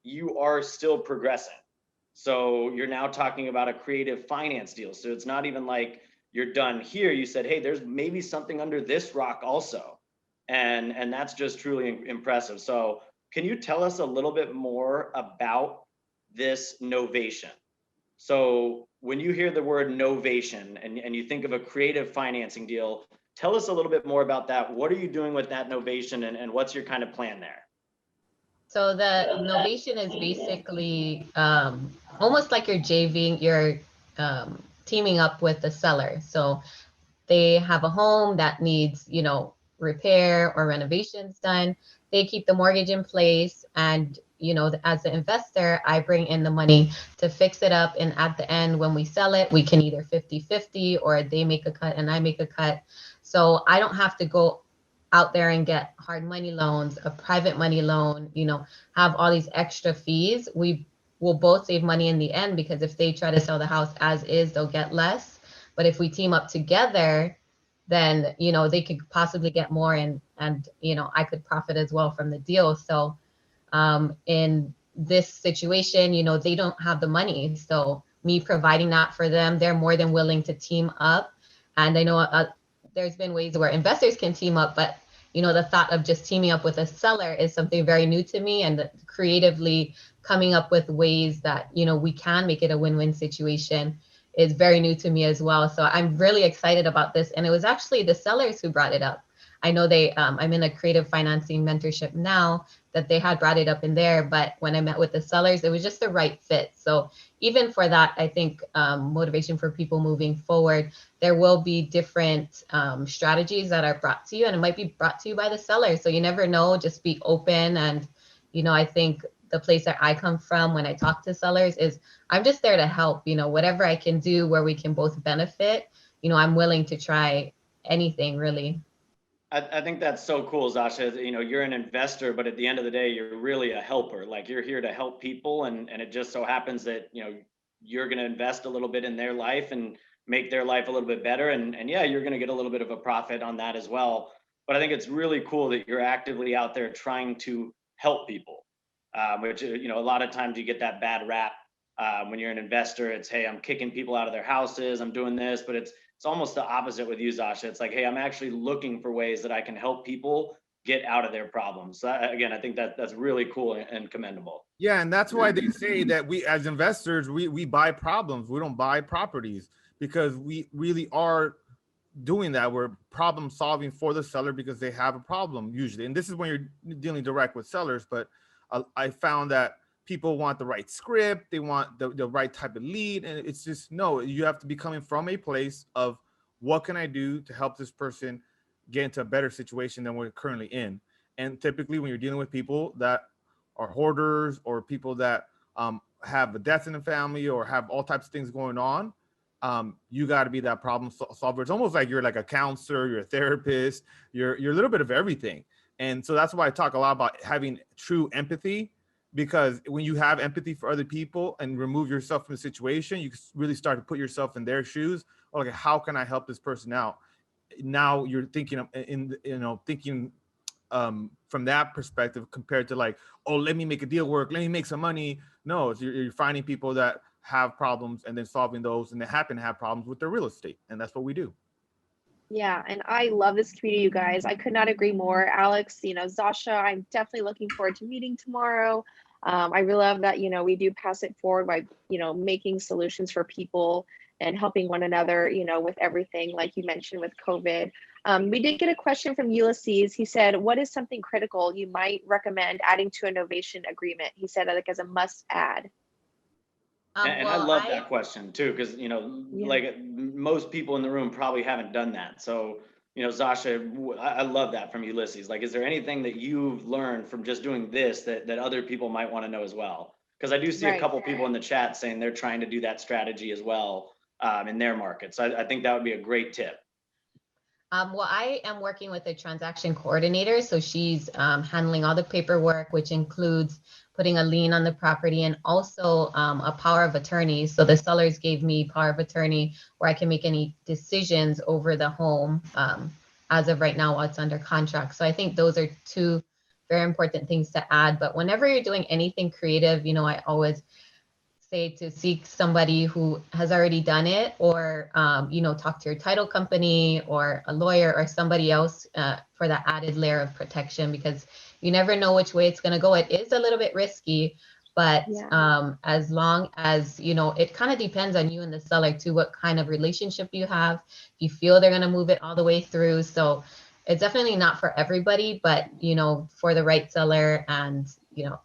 you are still progressing. So you're now talking about a creative finance deal. So it's not even like you're done here. You said, hey, there's maybe something under this rock also. And that's just truly impressive. So can you tell us a little bit more about this novation? So when you hear the word novation and you think of a creative financing deal, tell us a little bit more about that. What are you doing with that novation, and what's your kind of plan there? So the novation is basically almost like you're teaming up with the seller. So they have a home that needs, repair or renovations done. They keep the mortgage in place, and as the investor, I bring in the money to fix it up. And at the end, when we sell it, we can either 50-50 or they make a cut and I make a cut. So I don't have to go out there and get hard money loans, a private money loan, have all these extra fees. We will both save money in the end, because if they try to sell the house as is, they'll get less. But if we team up together, then, they could possibly get more, and I could profit as well from the deal. So in this situation, they don't have the money. So me providing that for them, they're more than willing to team up. And I know there's been ways where investors can team up, but the thought of just teaming up with a seller is something very new to me, and creatively coming up with ways that, we can make it a win-win situation is very new to me as well. So I'm really excited about this. And it was actually the sellers who brought it up. I know I'm in a creative financing mentorship now, that they had brought it up in there, but when I met with the sellers, it was just the right fit. So even for that, I think motivation for people moving forward, there will be different strategies that are brought to you, and it might be brought to you by the seller. So you never know, just be open. And, I think the place that I come from when I talk to sellers is I'm just there to help, whatever I can do where we can both benefit, I'm willing to try anything really. I think that's so cool, Zasha. You're an investor, but at the end of the day, you're really a helper. Like, you're here to help people, and it just so happens that you're going to invest a little bit in their life and make their life a little bit better. And yeah, you're going to get a little bit of a profit on that as well. But I think it's really cool that you're actively out there trying to help people, which a lot of times you get that bad rap when you're an investor. It's, hey, I'm kicking people out of their houses, I'm doing this, but it's almost the opposite with you, Zasha. It's like, hey, I'm actually looking for ways that I can help people get out of their problems. So again, I think that's really cool and commendable. Yeah, and that's why they say that we as investors, we buy problems. We don't buy properties, because we really are doing that. We're problem solving for the seller because they have a problem usually. And this is when you're dealing direct with sellers. But I found that people want the right script, they want the right type of lead, and it's just, no, you have to be coming from a place of, what can I do to help this person get into a better situation than we're currently in. And typically when you're dealing with people that are hoarders, or people that have a death in the family, or have all types of things going on, you got to be that problem solver. It's almost like you're like a counselor, you're a therapist, you're a little bit of everything. And so that's why I talk a lot about having true empathy, because when you have empathy for other people and remove yourself from the situation, you really start to put yourself in their shoes. Okay, how can I help this person out? Now you're thinking thinking from that perspective, compared to like, oh, let me make a deal work, let me make some money. No, you're finding people that have problems and then solving those, and they happen to have problems with their real estate, and that's what we do. Yeah, and I love this community, you guys. I could not agree more. Alex, Zasha, I'm definitely looking forward to meeting tomorrow. I really love that, we do pass it forward by, making solutions for people and helping one another, with everything, like you mentioned with COVID. We did get a question from Ulysses. He said, what is something critical you might recommend adding to a novation agreement? He said, like, as a must add. And I love that question too, because Yeah. like most people in the room probably haven't done that. So Zasha, I love that from Ulysses. Like, is there anything that you've learned from just doing this that other people might want to know as well? Because I do see a Right. couple people in the chat saying they're trying to do that strategy as well in their market. So I think that would be a great tip. Well, I am working with a transaction coordinator. So she's handling all the paperwork, which includes putting a lien on the property, and also a power of attorney. So the sellers gave me power of attorney where I can make any decisions over the home as of right now while it's under contract. So I think those are two very important things to add. But whenever you're doing anything creative, I always say to seek somebody who has already done it, or talk to your title company or a lawyer or somebody else for that added layer of protection, because you never know which way it's going to go. It is a little bit risky, but as long as it kind of depends on you and the seller too, what kind of relationship you have. You feel they're going to move it all the way through. So it's definitely not for everybody, but for the right seller, and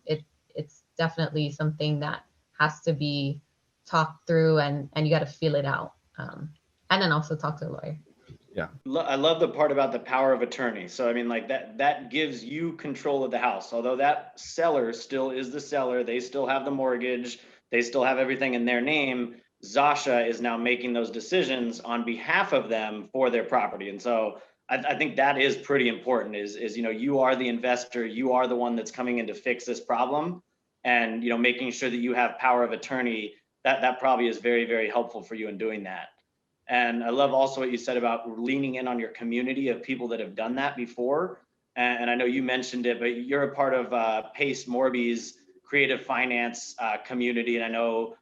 it's definitely something that has to be talked through, and you got to feel it out, and then also talk to a lawyer. Yeah, I love the part about the power of attorney. So I mean, like that gives you control of the house. Although that seller still is the seller, they still have the mortgage, they still have everything in their name. Zasha is now making those decisions on behalf of them for their property. And so I think that is pretty important. Is you are the investor, you are the one that's coming in to fix this problem, and making sure that you have power of attorney. That probably is very, very helpful for you in doing that. And I love also what you said about leaning in on your community of people that have done that before. And I know you mentioned it, but you're a part of Pace Morby's creative finance community. And I know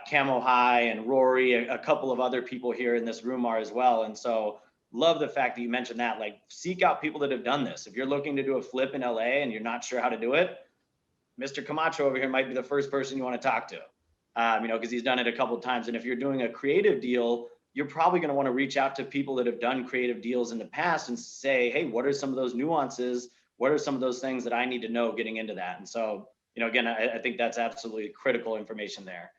Camo High and Rory, a couple of other people here in this room are as well. And so love the fact that you mentioned that, like, seek out people that have done this. If you're looking to do a flip in LA and you're not sure how to do it, Mr. Camacho over here might be the first person you want to talk to, because he's done it a couple of times. And if you're doing a creative deal, you're probably going to want to reach out to people that have done creative deals in the past and say, hey, what are some of those nuances? What are some of those things that I need to know getting into that? And so, again, I think that's absolutely critical information there.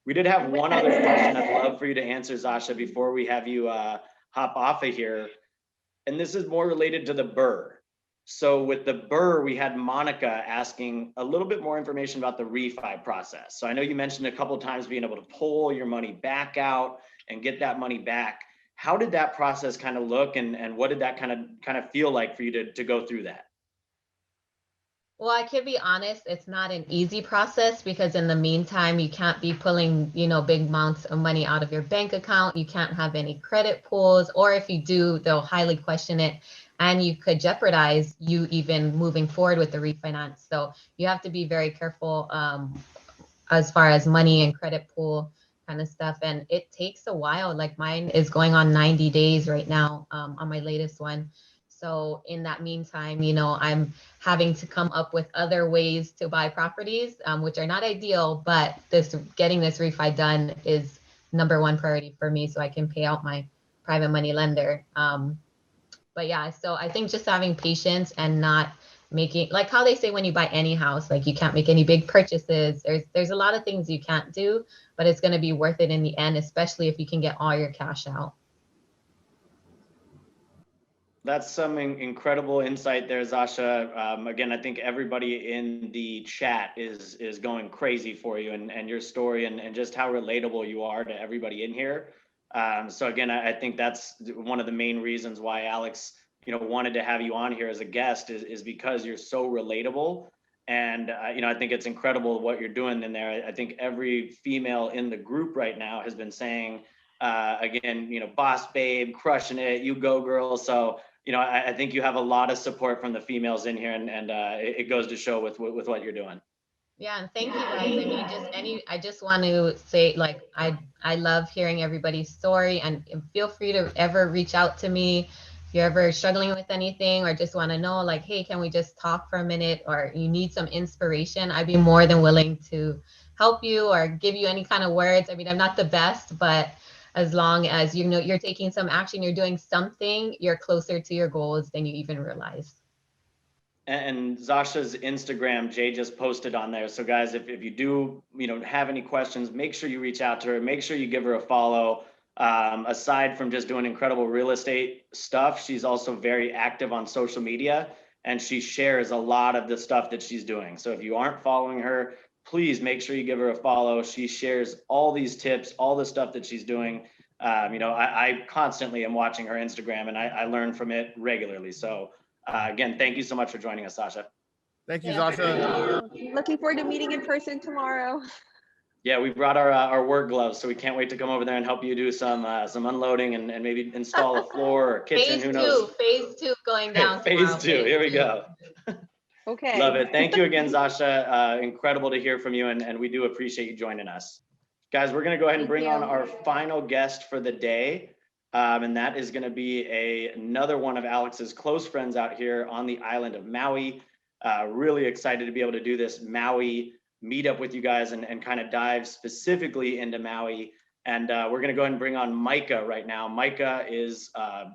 We did have one other question I'd love for you to answer, Zasha, before we have you hop off of here. And this is more related to the BRRRR. So with the BRRRR, we had Monica asking a little bit more information about the refi process. So I know you mentioned a couple of times being able to pull your money back out and get that money back. How did that process kind of look, and what did that kind of feel like for you to go through that? Well, I can be honest, it's not an easy process, because in the meantime, you can't be pulling, big amounts of money out of your bank account. You can't have any credit pulls, or if you do, they'll highly question it, and you could jeopardize you even moving forward with the refinance. So you have to be very careful as far as money and credit pool kind of stuff. And it takes a while. Like, mine is going on 90 days right now on my latest one. So in that meantime, you know, I'm having to come up with other ways to buy properties, which are not ideal, but getting this refi done is #1 priority for me, so I can pay out my private money lender. But yeah, so I think just having patience and not making, like how they say when you buy any house, like you can't make any big purchases. There's a lot of things you can't do, but it's going to be worth it in the end, especially if you can get all your cash out. That's some incredible insight there, Zasha. Again, I think everybody in the chat is going crazy for you and your story and just how relatable you are to everybody in here. So again, I think that's one of the main reasons why Alex, you know, wanted to have you on here as a guest is because you're so relatable. And you know, I think it's incredible what you're doing in there. I think every female in the group right now has been saying, again, you know, boss babe, crushing it, you go girl. So you know, I think you have a lot of support from the females in here, and it goes to show with what you're doing. Yeah, and thank you guys. I mean, I just want to say, like, I love hearing everybody's story, and feel free to ever reach out to me if you're ever struggling with anything or just want to know, like, hey, can we just talk for a minute, or you need some inspiration? I'd be more than willing to help you or give you any kind of words. I mean, I'm not the best, but as long as you know you're taking some action, you're doing something, you're closer to your goals than you even realize. And Zasha's Instagram, Jay just posted on there. So guys, if you do, you know, have any questions, make sure you reach out to her. Make sure you give her a follow. Aside from just doing incredible real estate stuff, she's also very active on social media, and she shares a lot of the stuff that she's doing. So if you aren't following her, please make sure you give her a follow. She shares all these tips, all the stuff that she's doing. You know, I constantly am watching her Instagram, and I learn from it regularly. So again, thank you so much for joining us, Zasha. Thank you, Yeah, Zasha. looking forward to meeting in person tomorrow. Yeah, we brought our work gloves, so we can't wait to come over there and help you do some unloading and maybe install a floor or kitchen. Who knows? Phase two going down. Phase tomorrow, two. Here we go. Okay. Love it. Thank you again, Zasha. Incredible to hear from you, and we do appreciate you joining us. Guys, we're going to go ahead and bring on our final guest for the day. And that is going to be another one of Alex's close friends out here on the island of Maui. Really excited to be able to do this Maui meetup with you guys and kind of dive specifically into Maui. And we're going to go ahead and bring on Micah right now. Micah is,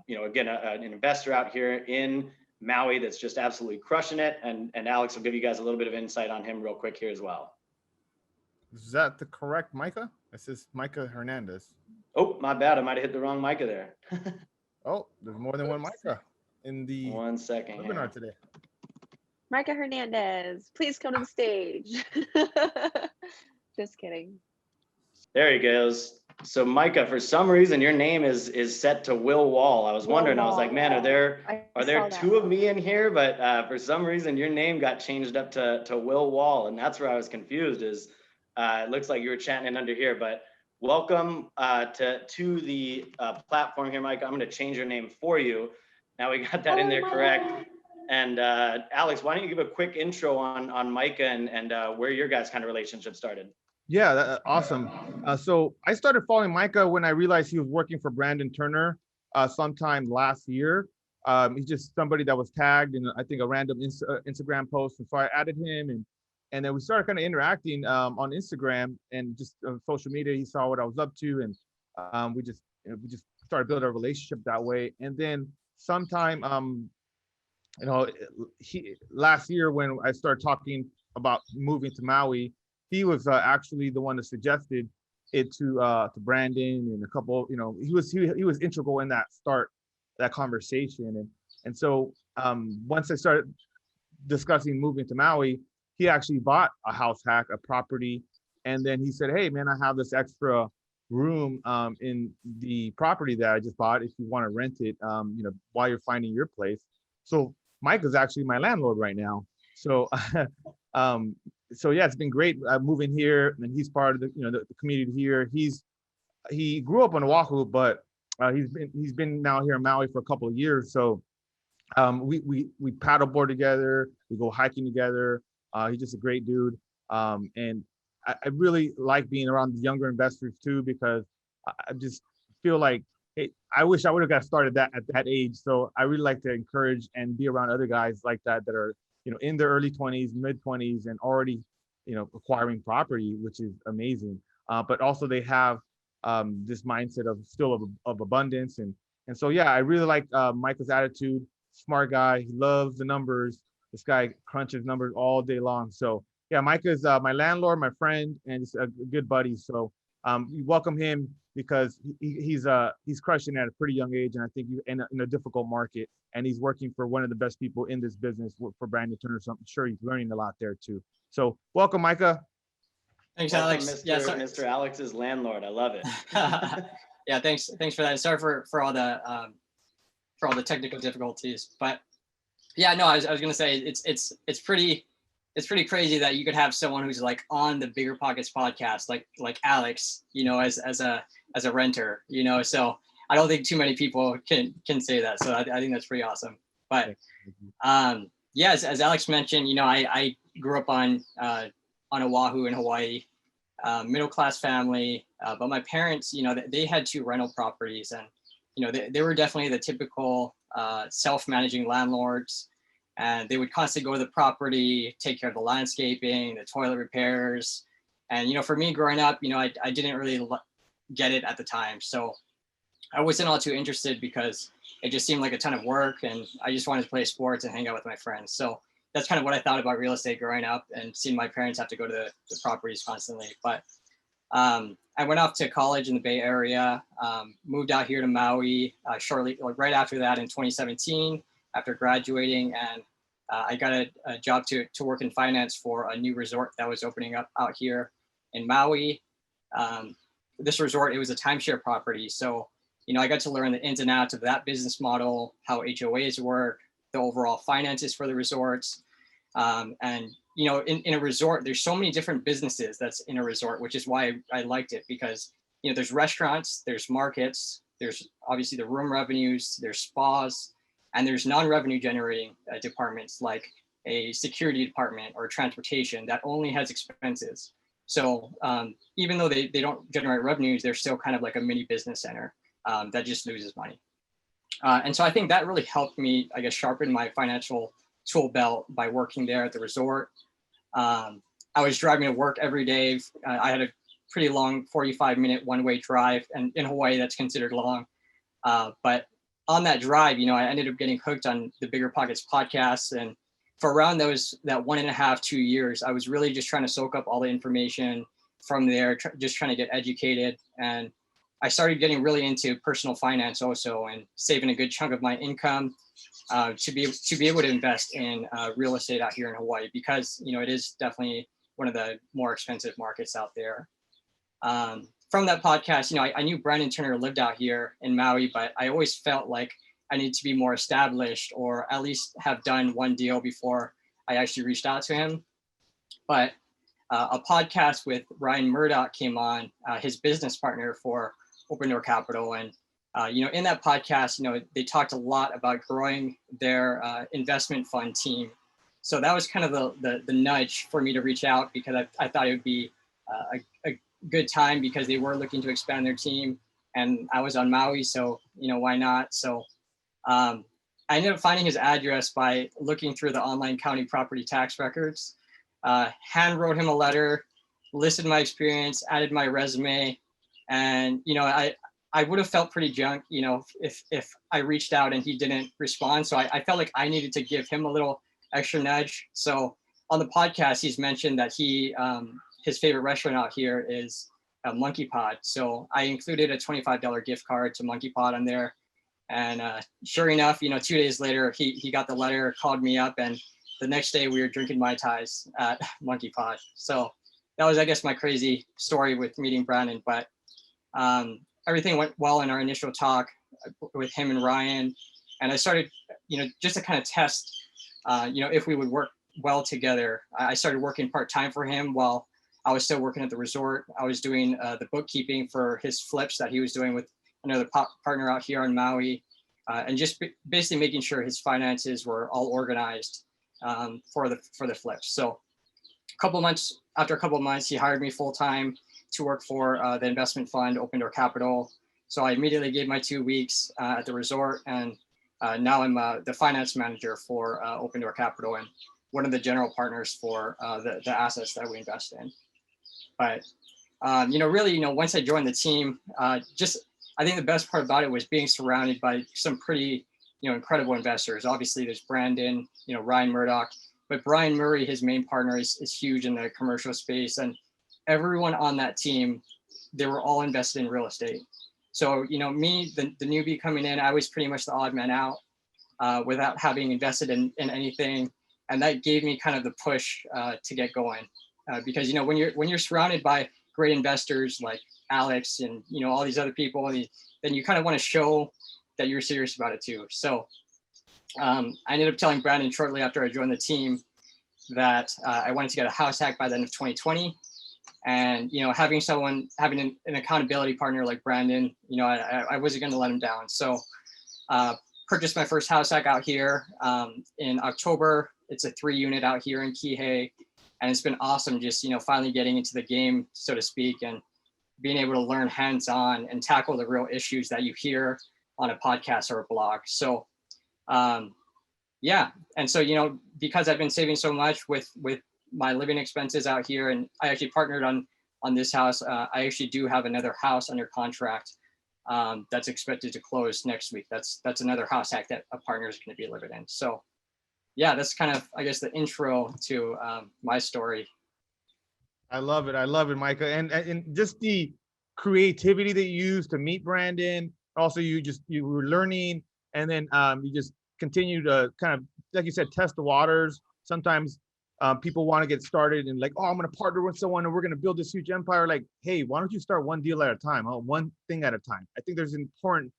you know, again, an investor out here in Maui that's just absolutely crushing it. And Alex will give you guys a little bit of insight on him real quick here as well. Is that the correct Micah? This is Micah Hernandez. Oh, my bad. I might have hit the wrong Micah there. Oh, there's more than one Micah in the 1 second webinar here. today. Micah Hernandez, please come to the stage. Just kidding. There he goes. So Micah, for some reason, your name is set to Will Wall. I was wondering, I was like, man, are there two of me in here? But for some reason, your name got changed up to Will Wall. And that's where I was confused is it looks like you were chatting in under here. But welcome to the platform here, Micah. I'm going to change your name for you. Now we got that in there correct. And Alex, why don't you give a quick intro on Micah and where your guys' kind of relationship started? Yeah, awesome. So I started following Micah when I realized he was working for Brandon Turner sometime last year. He's just somebody that was tagged in, I think, a random Instagram post. And so I added him, and then we started kind of interacting on Instagram and just social media. He saw what I was up to, and we just started building a relationship that way. And then sometime, you know, last year when I started talking about moving to Maui, he was actually the one that suggested it to Brandon and a couple. You know, he was integral in that conversation, and so once I started discussing moving to Maui, he actually bought a house hack, a property, and then he said, "Hey, man, I have this extra room in the property that I just bought. If you want to rent it, you know, while you're finding your place." So Mike is actually my landlord right now. So. So yeah, it's been great moving here, and he's part of the community here. He grew up on Oahu, but he's been now here in Maui for a couple of years. So we paddleboard together, we go hiking together. He's just a great dude, and I really like being around the younger investors too, because I just feel like Hey, I wish I would have got started that at that age. So I really like to encourage and be around other guys like that that are, in their early 20s, mid 20s, and already, acquiring property, which is amazing. But also they have this mindset of still of abundance, and so yeah, I really like Michael's attitude. Smart guy. He loves the numbers. This guy crunches numbers all day long. So yeah, Micah's my landlord, my friend, and just a good buddy. So we welcome him because he's crushing at a pretty young age, and I think in a difficult market, and he's working for one of the best people in this business for Brandon Turner. So I'm sure he's learning a lot there too. So welcome, Micah. Thanks, Welcome, Alex. Mr. Yeah, sorry. Mr. Alex's landlord. I love it. Yeah, thanks for that. Sorry for all the technical difficulties, but yeah, no, I was gonna say it's pretty crazy that you could have someone who's like on the Bigger Pockets podcast, like Alex, as a renter, So I don't think too many people can say that. So I think that's pretty awesome. But yeah, as Alex mentioned, I grew up on Oahu in Hawaii, middle class family, but my parents, they had 2 rental properties, and they were definitely the typical self-managing landlords. And they would constantly go to the property, take care of the landscaping, the toilet repairs. And, for me growing up, I didn't really get it at the time. So I wasn't all too interested because it just seemed like a ton of work, and I just wanted to play sports and hang out with my friends. So that's kind of what I thought about real estate growing up, and seeing my parents have to go to the properties constantly. But I went off to college in the Bay Area, moved out here to Maui shortly, right after that in 2017. After graduating, and I got a job to work in finance for a new resort that was opening up out here in Maui. This resort, it was a timeshare property. So, I got to learn the ins and outs of that business model, how HOAs work, the overall finances for the resorts. And, in a resort, there's so many different businesses that's in a resort, which is why I liked it, because, there's restaurants, there's markets, there's obviously the room revenues, there's spas, and there's non-revenue generating departments like a security department or transportation that only has expenses. So even though they don't generate revenues, they're still kind of like a mini business center that just loses money. And so I think that really helped me, I guess, sharpen my financial tool belt by working there at the resort. I was driving to work every day. I had a pretty long 45-minute one-way drive, and in Hawaii, that's considered long. But on that drive, I ended up getting hooked on the Bigger Pockets podcast. And for around that 1.5, 2 years, I was really just trying to soak up all the information from there, just trying to get educated. And I started getting really into personal finance also, and saving a good chunk of my income to be able to invest in real estate out here in Hawaii, because, it is definitely one of the more expensive markets out there. From that podcast, I knew Brandon Turner lived out here in Maui, but I always felt like I need to be more established, or at least have done one deal before I actually reached out to him. But a podcast with Ryan Murdoch came on, his business partner for Open Door Capital. And, in that podcast, they talked a lot about growing their investment fund team. So that was kind of the nudge for me to reach out, because I thought it would be a good time, because they were looking to expand their team, and I was on Maui, so why not? So I ended up finding his address by looking through the online county property tax records, hand wrote him a letter, listed my experience, added my resume, and I would have felt pretty junk, if I reached out and he didn't respond. So I felt like I needed to give him a little extra nudge. So on the podcast, he's mentioned that his favorite restaurant out here is Monkey Pod. So I included a $25 gift card to Monkey Pod on there. And sure enough, 2 days later, he got the letter, called me up, and the next day we were drinking Mai Tais at Monkey Pod. So that was, I guess, my crazy story with meeting Brandon. But everything went well in our initial talk with him and Ryan. And I started, just to kind of test, if we would work well together. I started working part-time for him while I was still working at the resort. I was doing the bookkeeping for his flips that he was doing with another partner out here on Maui, and just basically making sure his finances were all organized for the flips. So after a couple of months, he hired me full-time to work for the investment fund, Open Door Capital. So I immediately gave my 2 weeks at the resort, and now I'm the finance manager for Open Door Capital and one of the general partners for the assets that we invest in. But really, once I joined the team, I think the best part about it was being surrounded by some pretty, incredible investors. Obviously, there's Brandon, Ryan Murdoch, but Brian Murray, his main partner, is huge in the commercial space, and everyone on that team, they were all invested in real estate. So, me, the newbie coming in, I was pretty much the odd man out without having invested in anything, and that gave me kind of the push to get going. Because when you're surrounded by great investors like Alex and all these other people, then you kind of want to show that you're serious about it too. So I ended up telling Brandon shortly after I joined the team that I wanted to get a house hack by the end of 2020. And having an accountability partner like Brandon, I wasn't going to let him down. So purchased my first house hack out here in October. It's a 3-unit out here in Kihei. And it's been awesome just, finally getting into the game, so to speak, and being able to learn hands-on and tackle the real issues that you hear on a podcast or a blog. So, yeah. And so, because I've been saving so much with my living expenses out here, and I actually partnered on this house, I actually do have another house under contract that's expected to close next week. That's another house hack that a partner is going to be living in. So, yeah, that's kind of, I guess, the intro to my story. I love it, Micah. And just the creativity that you used to meet Brandon. Also, you were learning, and then you just continue to kind of, like you said, test the waters. Sometimes people want to get started and like, oh, I'm going to partner with someone and we're going to build this huge empire. Like, hey, why don't you start one deal at a time, one thing at a time? I think there's an important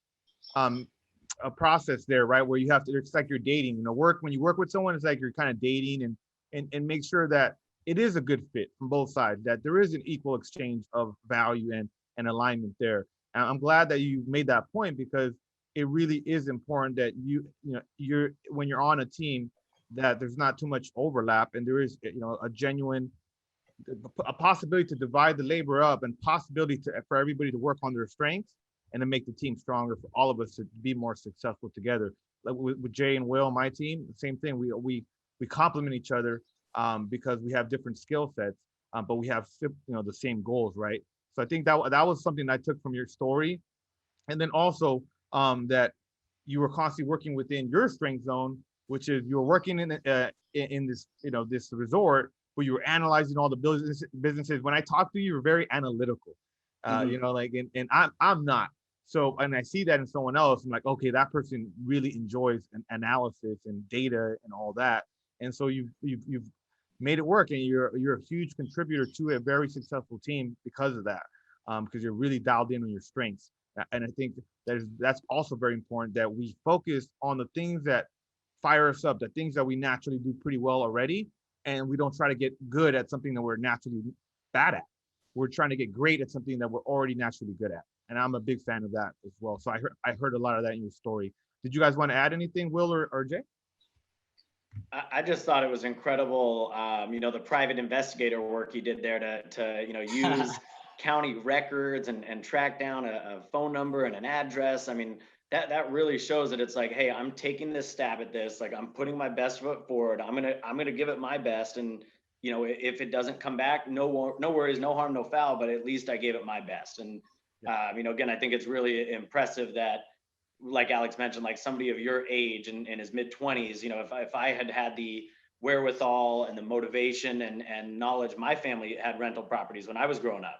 a process there, right? Where you have to, it's like you're dating, when you work with someone, it's like you're kind of dating and make sure that it is a good fit from both sides, that there is an equal exchange of value and alignment there. And I'm glad that you made that point, because it really is important that you're when you're on a team, that there's not too much overlap, and there is a genuine possibility to divide the labor up, and possibility for everybody to work on their strengths and to make the team stronger, for all of us to be more successful together. Like with Jay and Will, my team, the same thing. We complement each other because we have different skill sets, but we have the same goals, right? So I think that was something I took from your story, and then also that you were constantly working within your strength zone, which is you're working in this this resort where you were analyzing all the businesses. When I talk to you, you're very analytical, and I'm not. So, and I see that in someone else, I'm like, okay, that person really enjoys an analysis and data and all that. And so you've made it work, and you're a huge contributor to a very successful team because of that, because you're really dialed in on your strengths. And I think that's also very important, that we focus on the things that fire us up, the things that we naturally do pretty well already, and we don't try to get good at something that we're naturally bad at. We're trying to get great at something that we're already naturally good at. And I'm a big fan of that as well. So I heard a lot of that in your story. Did you guys want to add anything, Will or Jay? I just thought it was incredible, the private investigator work he did there to use county records and track down a phone number and an address. I mean, that really shows that it's like, hey, I'm taking this stab at this. Like, I'm putting my best foot forward. I'm gonna give it my best. And if it doesn't come back, no worries, no harm, no foul. But at least I gave it my best. And again, I think it's really impressive that, like Alex mentioned, like somebody of your age in his mid-20s, if I had the wherewithal and the motivation and knowledge, my family had rental properties when I was growing up.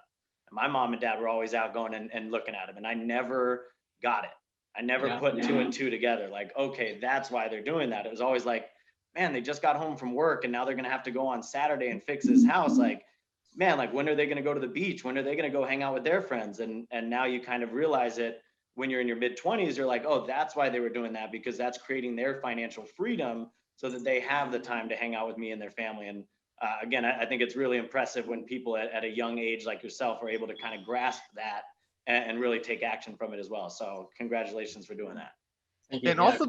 And my mom and dad were always out going and looking at them. And I never got it. I never put 2 and 2 together. Like, okay, that's why they're doing that. It was always like, man, they just got home from work and now they're going to have to go on Saturday and fix this house. Like, man, like, when are they going to go to the beach? When are they going to go hang out with their friends? And now you kind of realize it when you're in your mid-20s, you're like, oh, that's why they were doing that, because that's creating their financial freedom so that they have the time to hang out with me and their family. And again, I think it's really impressive when people at a young age like yourself are able to kind of grasp that and really take action from it as well. So congratulations for doing that. Thank you. And also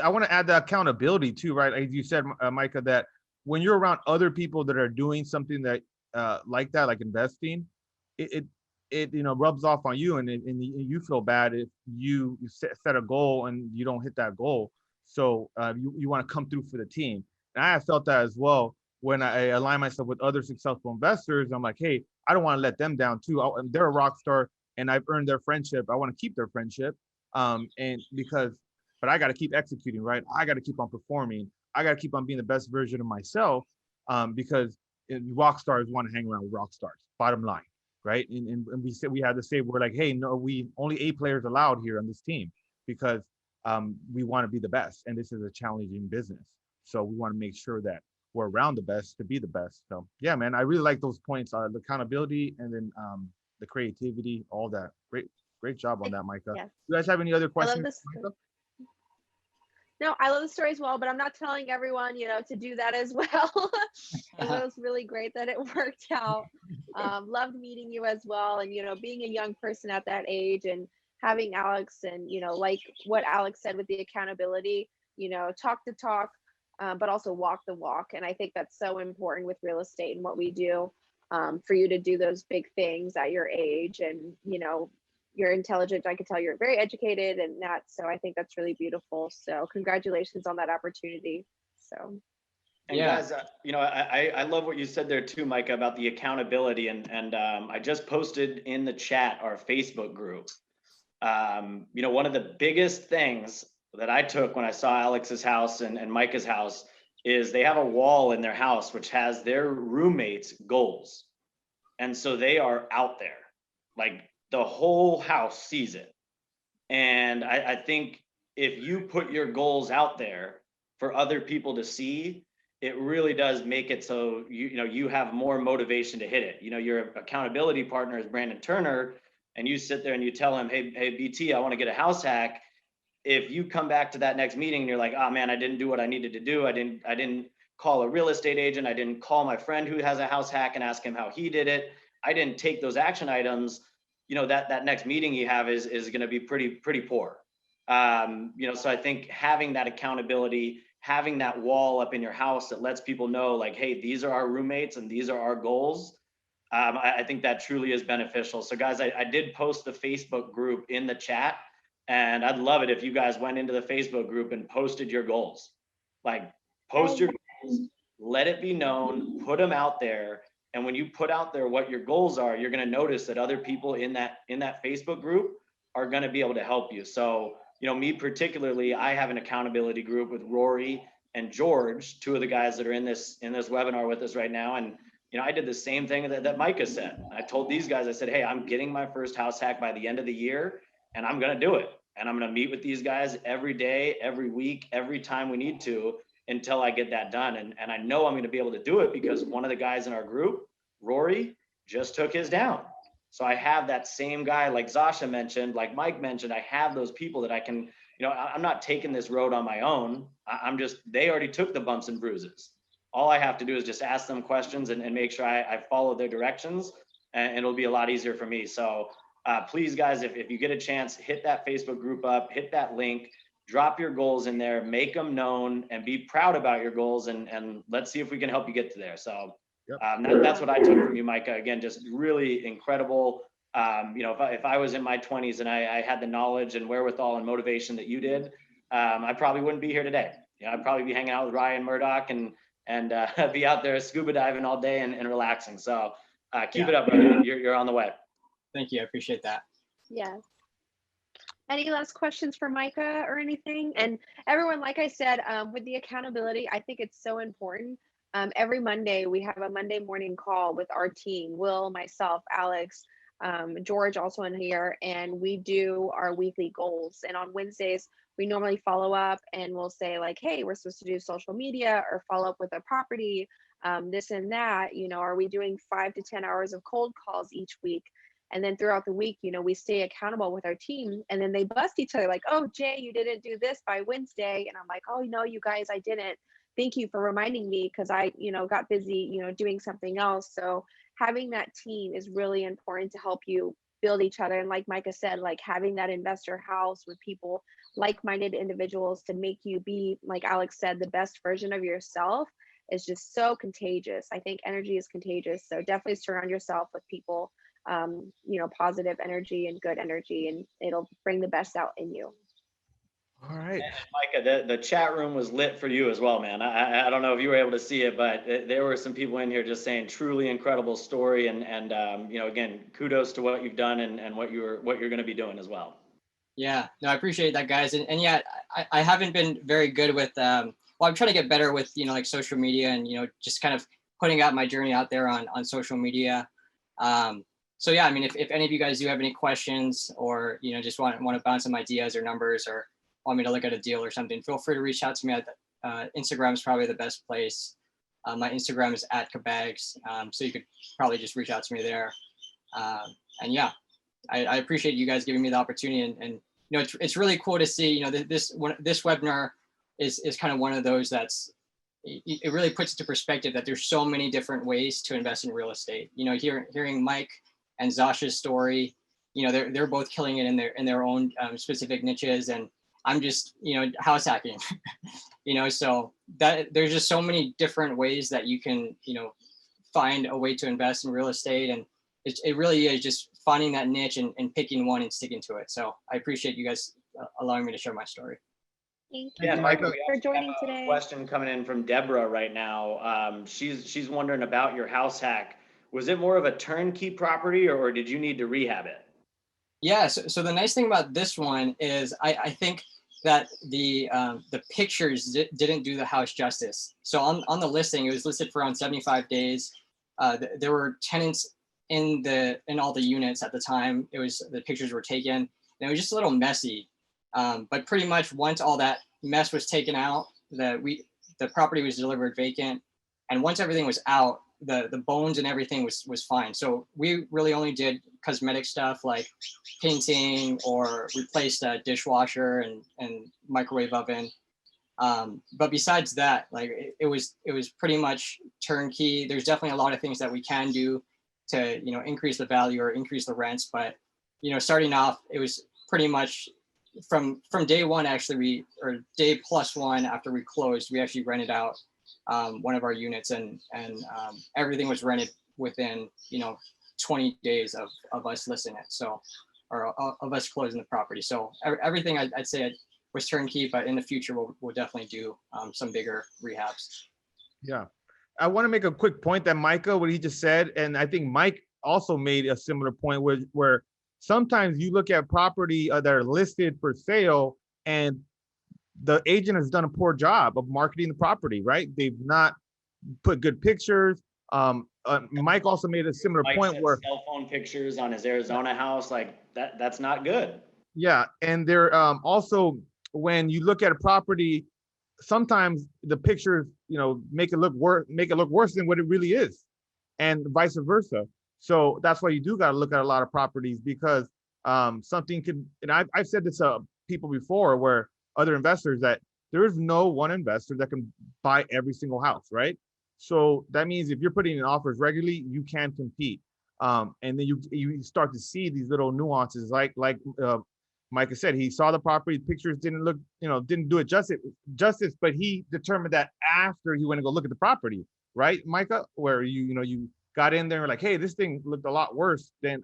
I want to add the accountability too, right? Like you said, Micah, that when you're around other people that are doing something that like that, like investing, it it rubs off on you, and you feel bad if you set a goal and you don't hit that goal. So you want to come through for the team. And I have felt that as well when I align myself with other successful investors. I'm like, hey, I don't want to let them down too. They're a rock star, and I've earned their friendship. I want to keep their friendship, but I got to keep executing, right? I got to keep on performing. I got to keep on being the best version of myself, because rock stars want to hang around with rock stars. Bottom line, right? And we had to say, we're like, hey, no, we only 8 players allowed here on this team, because we want to be the best, and this is a challenging business. So we want to make sure that we're around the best to be the best. So yeah, man, I really like those points, the accountability, and then the creativity, all that. Great job on that, Micah. Yes. You guys have any other I love questions? this. Micah? No, I love the story as well, but I'm not telling everyone, to do that as well. It was really great that it worked out. Loved meeting you as well. And, being a young person at that age and having Alex and, like what Alex said with the accountability, talk the talk, but also walk the walk. And I think that's so important with real estate and what we do, for you to do those big things at your age. And, you're intelligent. I can tell you're very educated and that. So I think that's really beautiful. So congratulations on that opportunity. So. And Yeah. guys, I love what you said there too, Micah, about the accountability. And I just posted in the chat our Facebook group. One of the biggest things that I took when I saw Alex's house and Micah's house is they have a wall in their house which has their roommates' goals. And so they are out there, like the whole house sees it. And I think if you put your goals out there for other people to see, it really does make it so you have more motivation to hit it. Your accountability partner is Brandon Turner, and you sit there and you tell him, hey BT, I want to get a house hack. If you come back to that next meeting and you're like, oh man, I didn't do what I needed to do. I didn't call a real estate agent. I didn't call my friend who has a house hack and ask him how he did it. I didn't take those action items. That next meeting you have is going to be pretty poor. So I think having that accountability, having that wall up in your house that lets people know, like, hey, these are our roommates and these are our goals. I think that truly is beneficial. So guys, I did post the Facebook group in the chat, and I'd love it if you guys went into the Facebook group and posted your goals. Like, post your goals, let it be known, put them out there. And when you put out there what your goals are, you're going to notice that other people in that Facebook group are going to be able to help you. So, me particularly, I have an accountability group with Rory and George, 2 of the guys that are in this webinar with us right now. And, I did the same thing that Micah said. I told these guys, I said, hey, I'm getting my first house hack by the end of the year, and I'm going to do it. And I'm going to meet with these guys every day, every week, every time we need to, until I get that done. And I know I'm going to be able to do it because one of the guys in our group, Rory, just took his down. So I have that same guy, like Zasha mentioned, like Mike mentioned, I have those people that I can, I'm not taking this road on my own. They already took the bumps and bruises. All I have to do is just ask them questions and make sure I follow their directions, and it'll be a lot easier for me. So please, guys, if you get a chance, hit that Facebook group up, hit that link, drop your goals in there, make them known, and be proud about your goals. And let's see if we can help you get to there. So Yep. That's what I took from you, Micah. Again, just really incredible. If I was in my 20s and I had the knowledge and wherewithal and motivation that you did, I probably wouldn't be here today. I'd probably be hanging out with Ryan Murdoch and be out there scuba diving all day and relaxing. So keep it up, brother. You're on the way. Thank you. I appreciate that. Yes. Any last questions for Micah or anything? And everyone, like I said, with the accountability, I think it's so important. Every Monday, we have a Monday morning call with our team, Will, myself, Alex, George also in here, and we do our weekly goals. And on Wednesdays, we normally follow up and we'll say like, hey, we're supposed to do social media or follow up with a property, this and that, are we doing 5 to 10 hours of cold calls each week? And then throughout the week, we stay accountable with our team, and then they bust each other like, oh, Jay, you didn't do this by Wednesday. And I'm like, oh, no, you guys, I didn't. Thank you for reminding me, because I, got busy, doing something else. So having that team is really important to help you build each other. And like Micah said, like having that investor house with people, like-minded individuals to make you be, like Alex said, the best version of yourself is just so contagious. I think energy is contagious. So definitely surround yourself with people positive energy and good energy, and it'll bring the best out in you. All right. And Micah, the chat room was lit for you as well, man. I don't know if you were able to see it, but there were some people in here just saying truly incredible story, and again, kudos to what you've done and what you're going to be doing as well. Yeah, no, I appreciate that, guys. And yeah, I haven't been very good with, well, I'm trying to get better with, like social media and, just kind of putting out my journey out there on social media. So yeah, I mean, if any of you guys do have any questions or, just want to bounce some ideas or numbers or want me to look at a deal or something, feel free to reach out to me. Instagram is probably the best place. My Instagram is @Kabags. So you could probably just reach out to me there. And yeah, I appreciate you guys giving me the opportunity, and it's really cool to see, this webinar is kind of one of those it really puts into perspective that there's so many different ways to invest in real estate. Hearing Mike and Zasha's story, they're both killing it in their own specific niches, and I'm just house hacking. So that there's just so many different ways that you can find a way to invest in real estate, and it really is just finding that niche and picking one and sticking to it. So I appreciate you guys allowing me to share my story. Thank you, Yeah, Michael, for joining today. Question coming in from Deborah right now. She's wondering about your house hack. Was it more of a turnkey property, or did you need to rehab it? Yeah, so the nice thing about this one is I think that the pictures didn't do the house justice. So on the listing, it was listed for around 75 days. There were tenants in all the units at the time. The pictures were taken, and it was just a little messy. But pretty much once all that mess was taken out, the property was delivered vacant, and once everything was out, the bones and everything was fine. So we really only did cosmetic stuff like painting or replaced a dishwasher and microwave oven. But besides that, like it was pretty much turnkey. There's definitely a lot of things that we can do to increase the value or increase the rents, but starting off, it was pretty much from day one, actually, or day +1 after we closed, we actually rented out one of our units, and everything was rented within 20 days of us listing it, so, or of us closing the property. So everything I'd say was turnkey, but in the future we'll definitely do some bigger rehabs. Yeah, I want to make a quick point that Micah, what he just said, and I think Mike also made a similar point where sometimes you look at property that are listed for sale and the agent has done a poor job of marketing the property, right? They've not put good pictures. Mike also made a similar point where cell phone pictures on his Arizona house, like that's not good. Yeah, and they're also, when you look at a property, sometimes the pictures, make it look worse than what it really is, and vice versa. So that's why you do got to look at a lot of properties, because something could, and I've said this to people before, where other investors, that there is no one investor that can buy every single house, right? So that means if you're putting in offers regularly, you can compete. And then you start to see these little nuances, like Micah said, he saw the property, pictures didn't look, didn't do it justice, but he determined that after he went to go look at the property, right, Micah? Where you got in there and like, hey, this thing looked a lot worse than,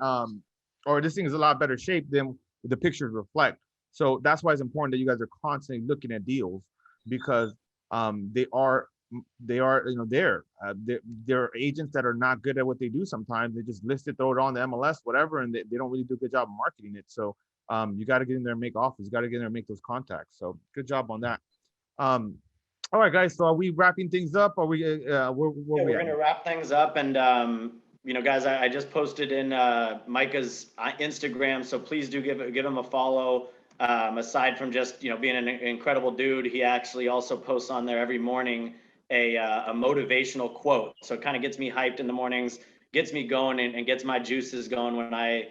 or this thing is a lot better shape than the pictures reflect. So that's why it's important that you guys are constantly looking at deals, because they are there are agents that are not good at what they do. Sometimes they just list it, throw it on the MLS, whatever, and they don't really do a good job of marketing it. So you got to get in there and make offers, you got to get in there and make those contacts. So good job on that. All right, guys, so are we wrapping things up? Are we we're gonna wrap things up, and guys, I just posted in Micah's Instagram, so please do give him a follow. Aside from just being an incredible dude, he actually also posts on there every morning a motivational quote. So it kind of gets me hyped in the mornings, gets me going, and gets my juices going when I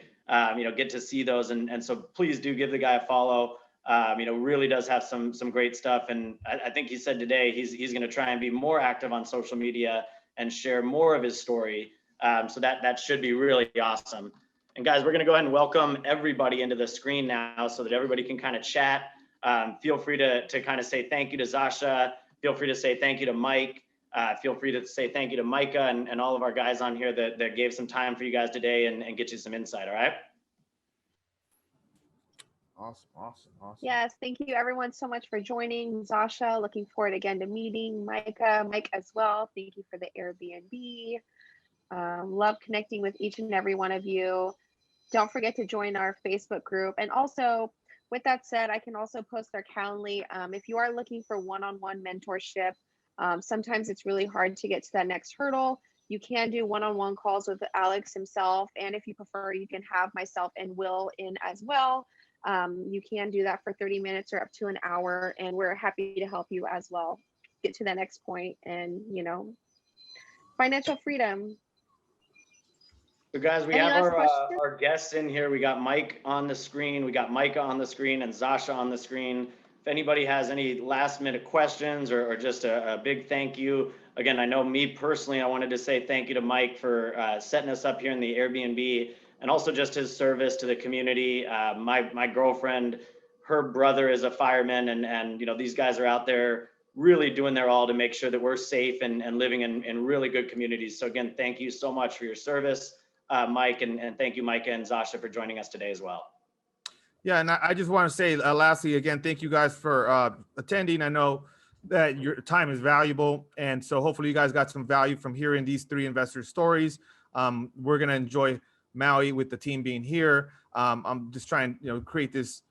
get to see those. And so please do give the guy a follow. Really does have some great stuff, and I think he said today he's going to try and be more active on social media and share more of his story. So that should be really awesome. And guys, we're going to go ahead and welcome everybody into the screen now so that everybody can kind of chat. Feel free to kind of say thank you to Zasha. Feel free to say thank you to Mike. feel free to say thank you to Micah and all of our guys on here that gave some time for you guys today and get you some insight. All right. Awesome. Yes, thank you everyone so much for joining. Zasha, looking forward again to meeting Mike as well. Thank you for the Airbnb. Love connecting with each and every one of you. Don't forget to join our Facebook group. And also, with that said, I can also post our Calendly. If you are looking for one-on-one mentorship, sometimes it's really hard to get to that next hurdle. You can do one-on-one calls with Alex himself. And if you prefer, you can have myself and Will in as well. You can do that for 30 minutes or up to an hour. And we're happy to help you as well get to that next point and, financial freedom. So guys, we Any have last questions? our guests in here. We got Mike on the screen. We got Micah on the screen and Zasha on the screen. If anybody has any last minute questions or just a big thank you. Again, I know me personally, I wanted to say thank you to Mike for setting us up here in the Airbnb and also just his service to the community. My girlfriend, her brother is a fireman and these guys are out there really doing their all to make sure that we're safe and living in really good communities. So again, thank you so much for your service. Mike, and thank you, Micah and Zasha, for joining us today as well. Yeah, and I just want to say lastly, again, thank you guys for attending. I know that your time is valuable, and so hopefully you guys got some value from hearing these three investors' stories. We're going to enjoy Maui with the team being here. I'm just trying, create this,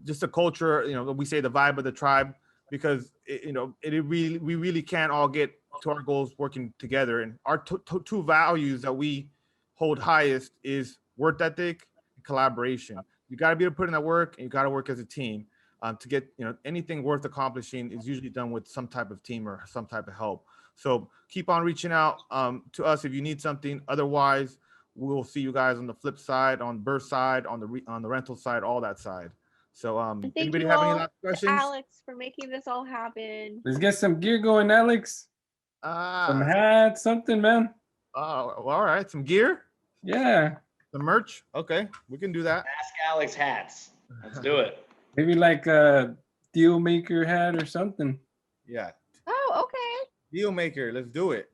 just a culture, we say the vibe of the tribe, because we really can't all get to our goals working together. And our two values that we hold highest is work ethic and collaboration. You got to be able to put in that work, and you got to work as a team to get, anything worth accomplishing is usually done with some type of team or some type of help. So keep on reaching out to us if you need something. Otherwise, we'll see you guys on the flip side, on Burst side, on the rental side, all that side. So Thank anybody you have any all last to questions? Alex for making this all happen. Let's get some gear going, Alex. Some Some hats, something, man. all right, some gear, Yeah. some merch. Okay, we can do that. Ask Alex hats. Let's do it. Maybe like a deal maker hat or something. Yeah, Oh, okay. deal maker. Let's do it.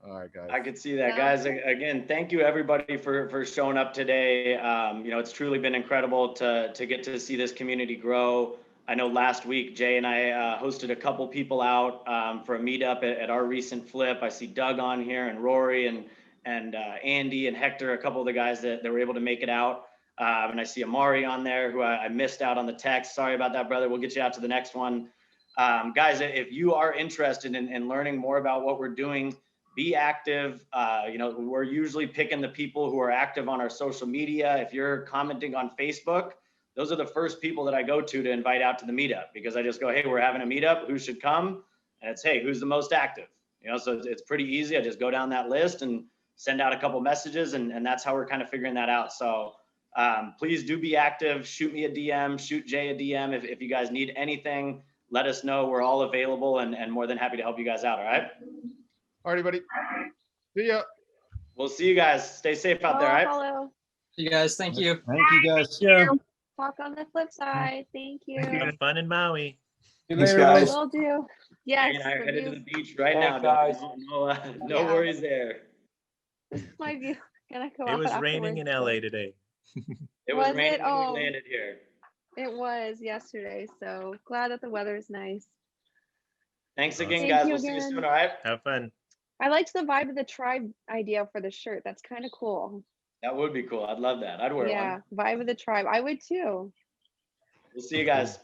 All right, guys. I could see that, Yeah. guys. Again, thank you everybody for showing up today. It's truly been incredible to get to see this community grow. I know last week Jay and I hosted a couple people out for a meetup at our recent flip. I see Doug on here and Rory and Andy and Hector, a couple of the guys that were able to make it out. And I see Amari on there who I missed out on the text. Sorry about that, brother. We'll get you out to the next one. Guys, if you are interested in learning more about what we're doing, be active. We're usually picking the people who are active on our social media. If you're commenting on Facebook, those are the first people that I go to invite out to the meetup, because I just go, hey, we're having a meetup. Who should come? And it's, hey, who's the most active? So it's pretty easy. I just go down that list and send out a couple messages, and that's how we're kind of figuring that out. So please do be active. Shoot me a DM, shoot Jay a DM. If you guys need anything, let us know. We're all available and more than happy to help you guys out. All right. All right, buddy. See ya. We'll see you guys. Stay safe out there. All right. Follow. You guys, thank you. Thank you, guys. Yeah. Talk on the flip side. Thank you. Have fun in Maui. See you Thanks, later, guys. boys. Will do. Yes. Jay and I are the headed to view- the beach right Thanks, now. guys. No Yeah. worries there. My view. Gonna go It out was raining in afterwards. LA today. It was Was it? raining when Oh. we landed here. It was yesterday, so glad that the weather is nice. Thanks again, Thank guys. you We'll see you again. soon. All right. Have fun. I liked the vibe of the tribe idea for the shirt. That's kind of cool. That would be cool. I'd love that. I'd wear Yeah, one. vibe of the tribe. I would too. We'll see you guys.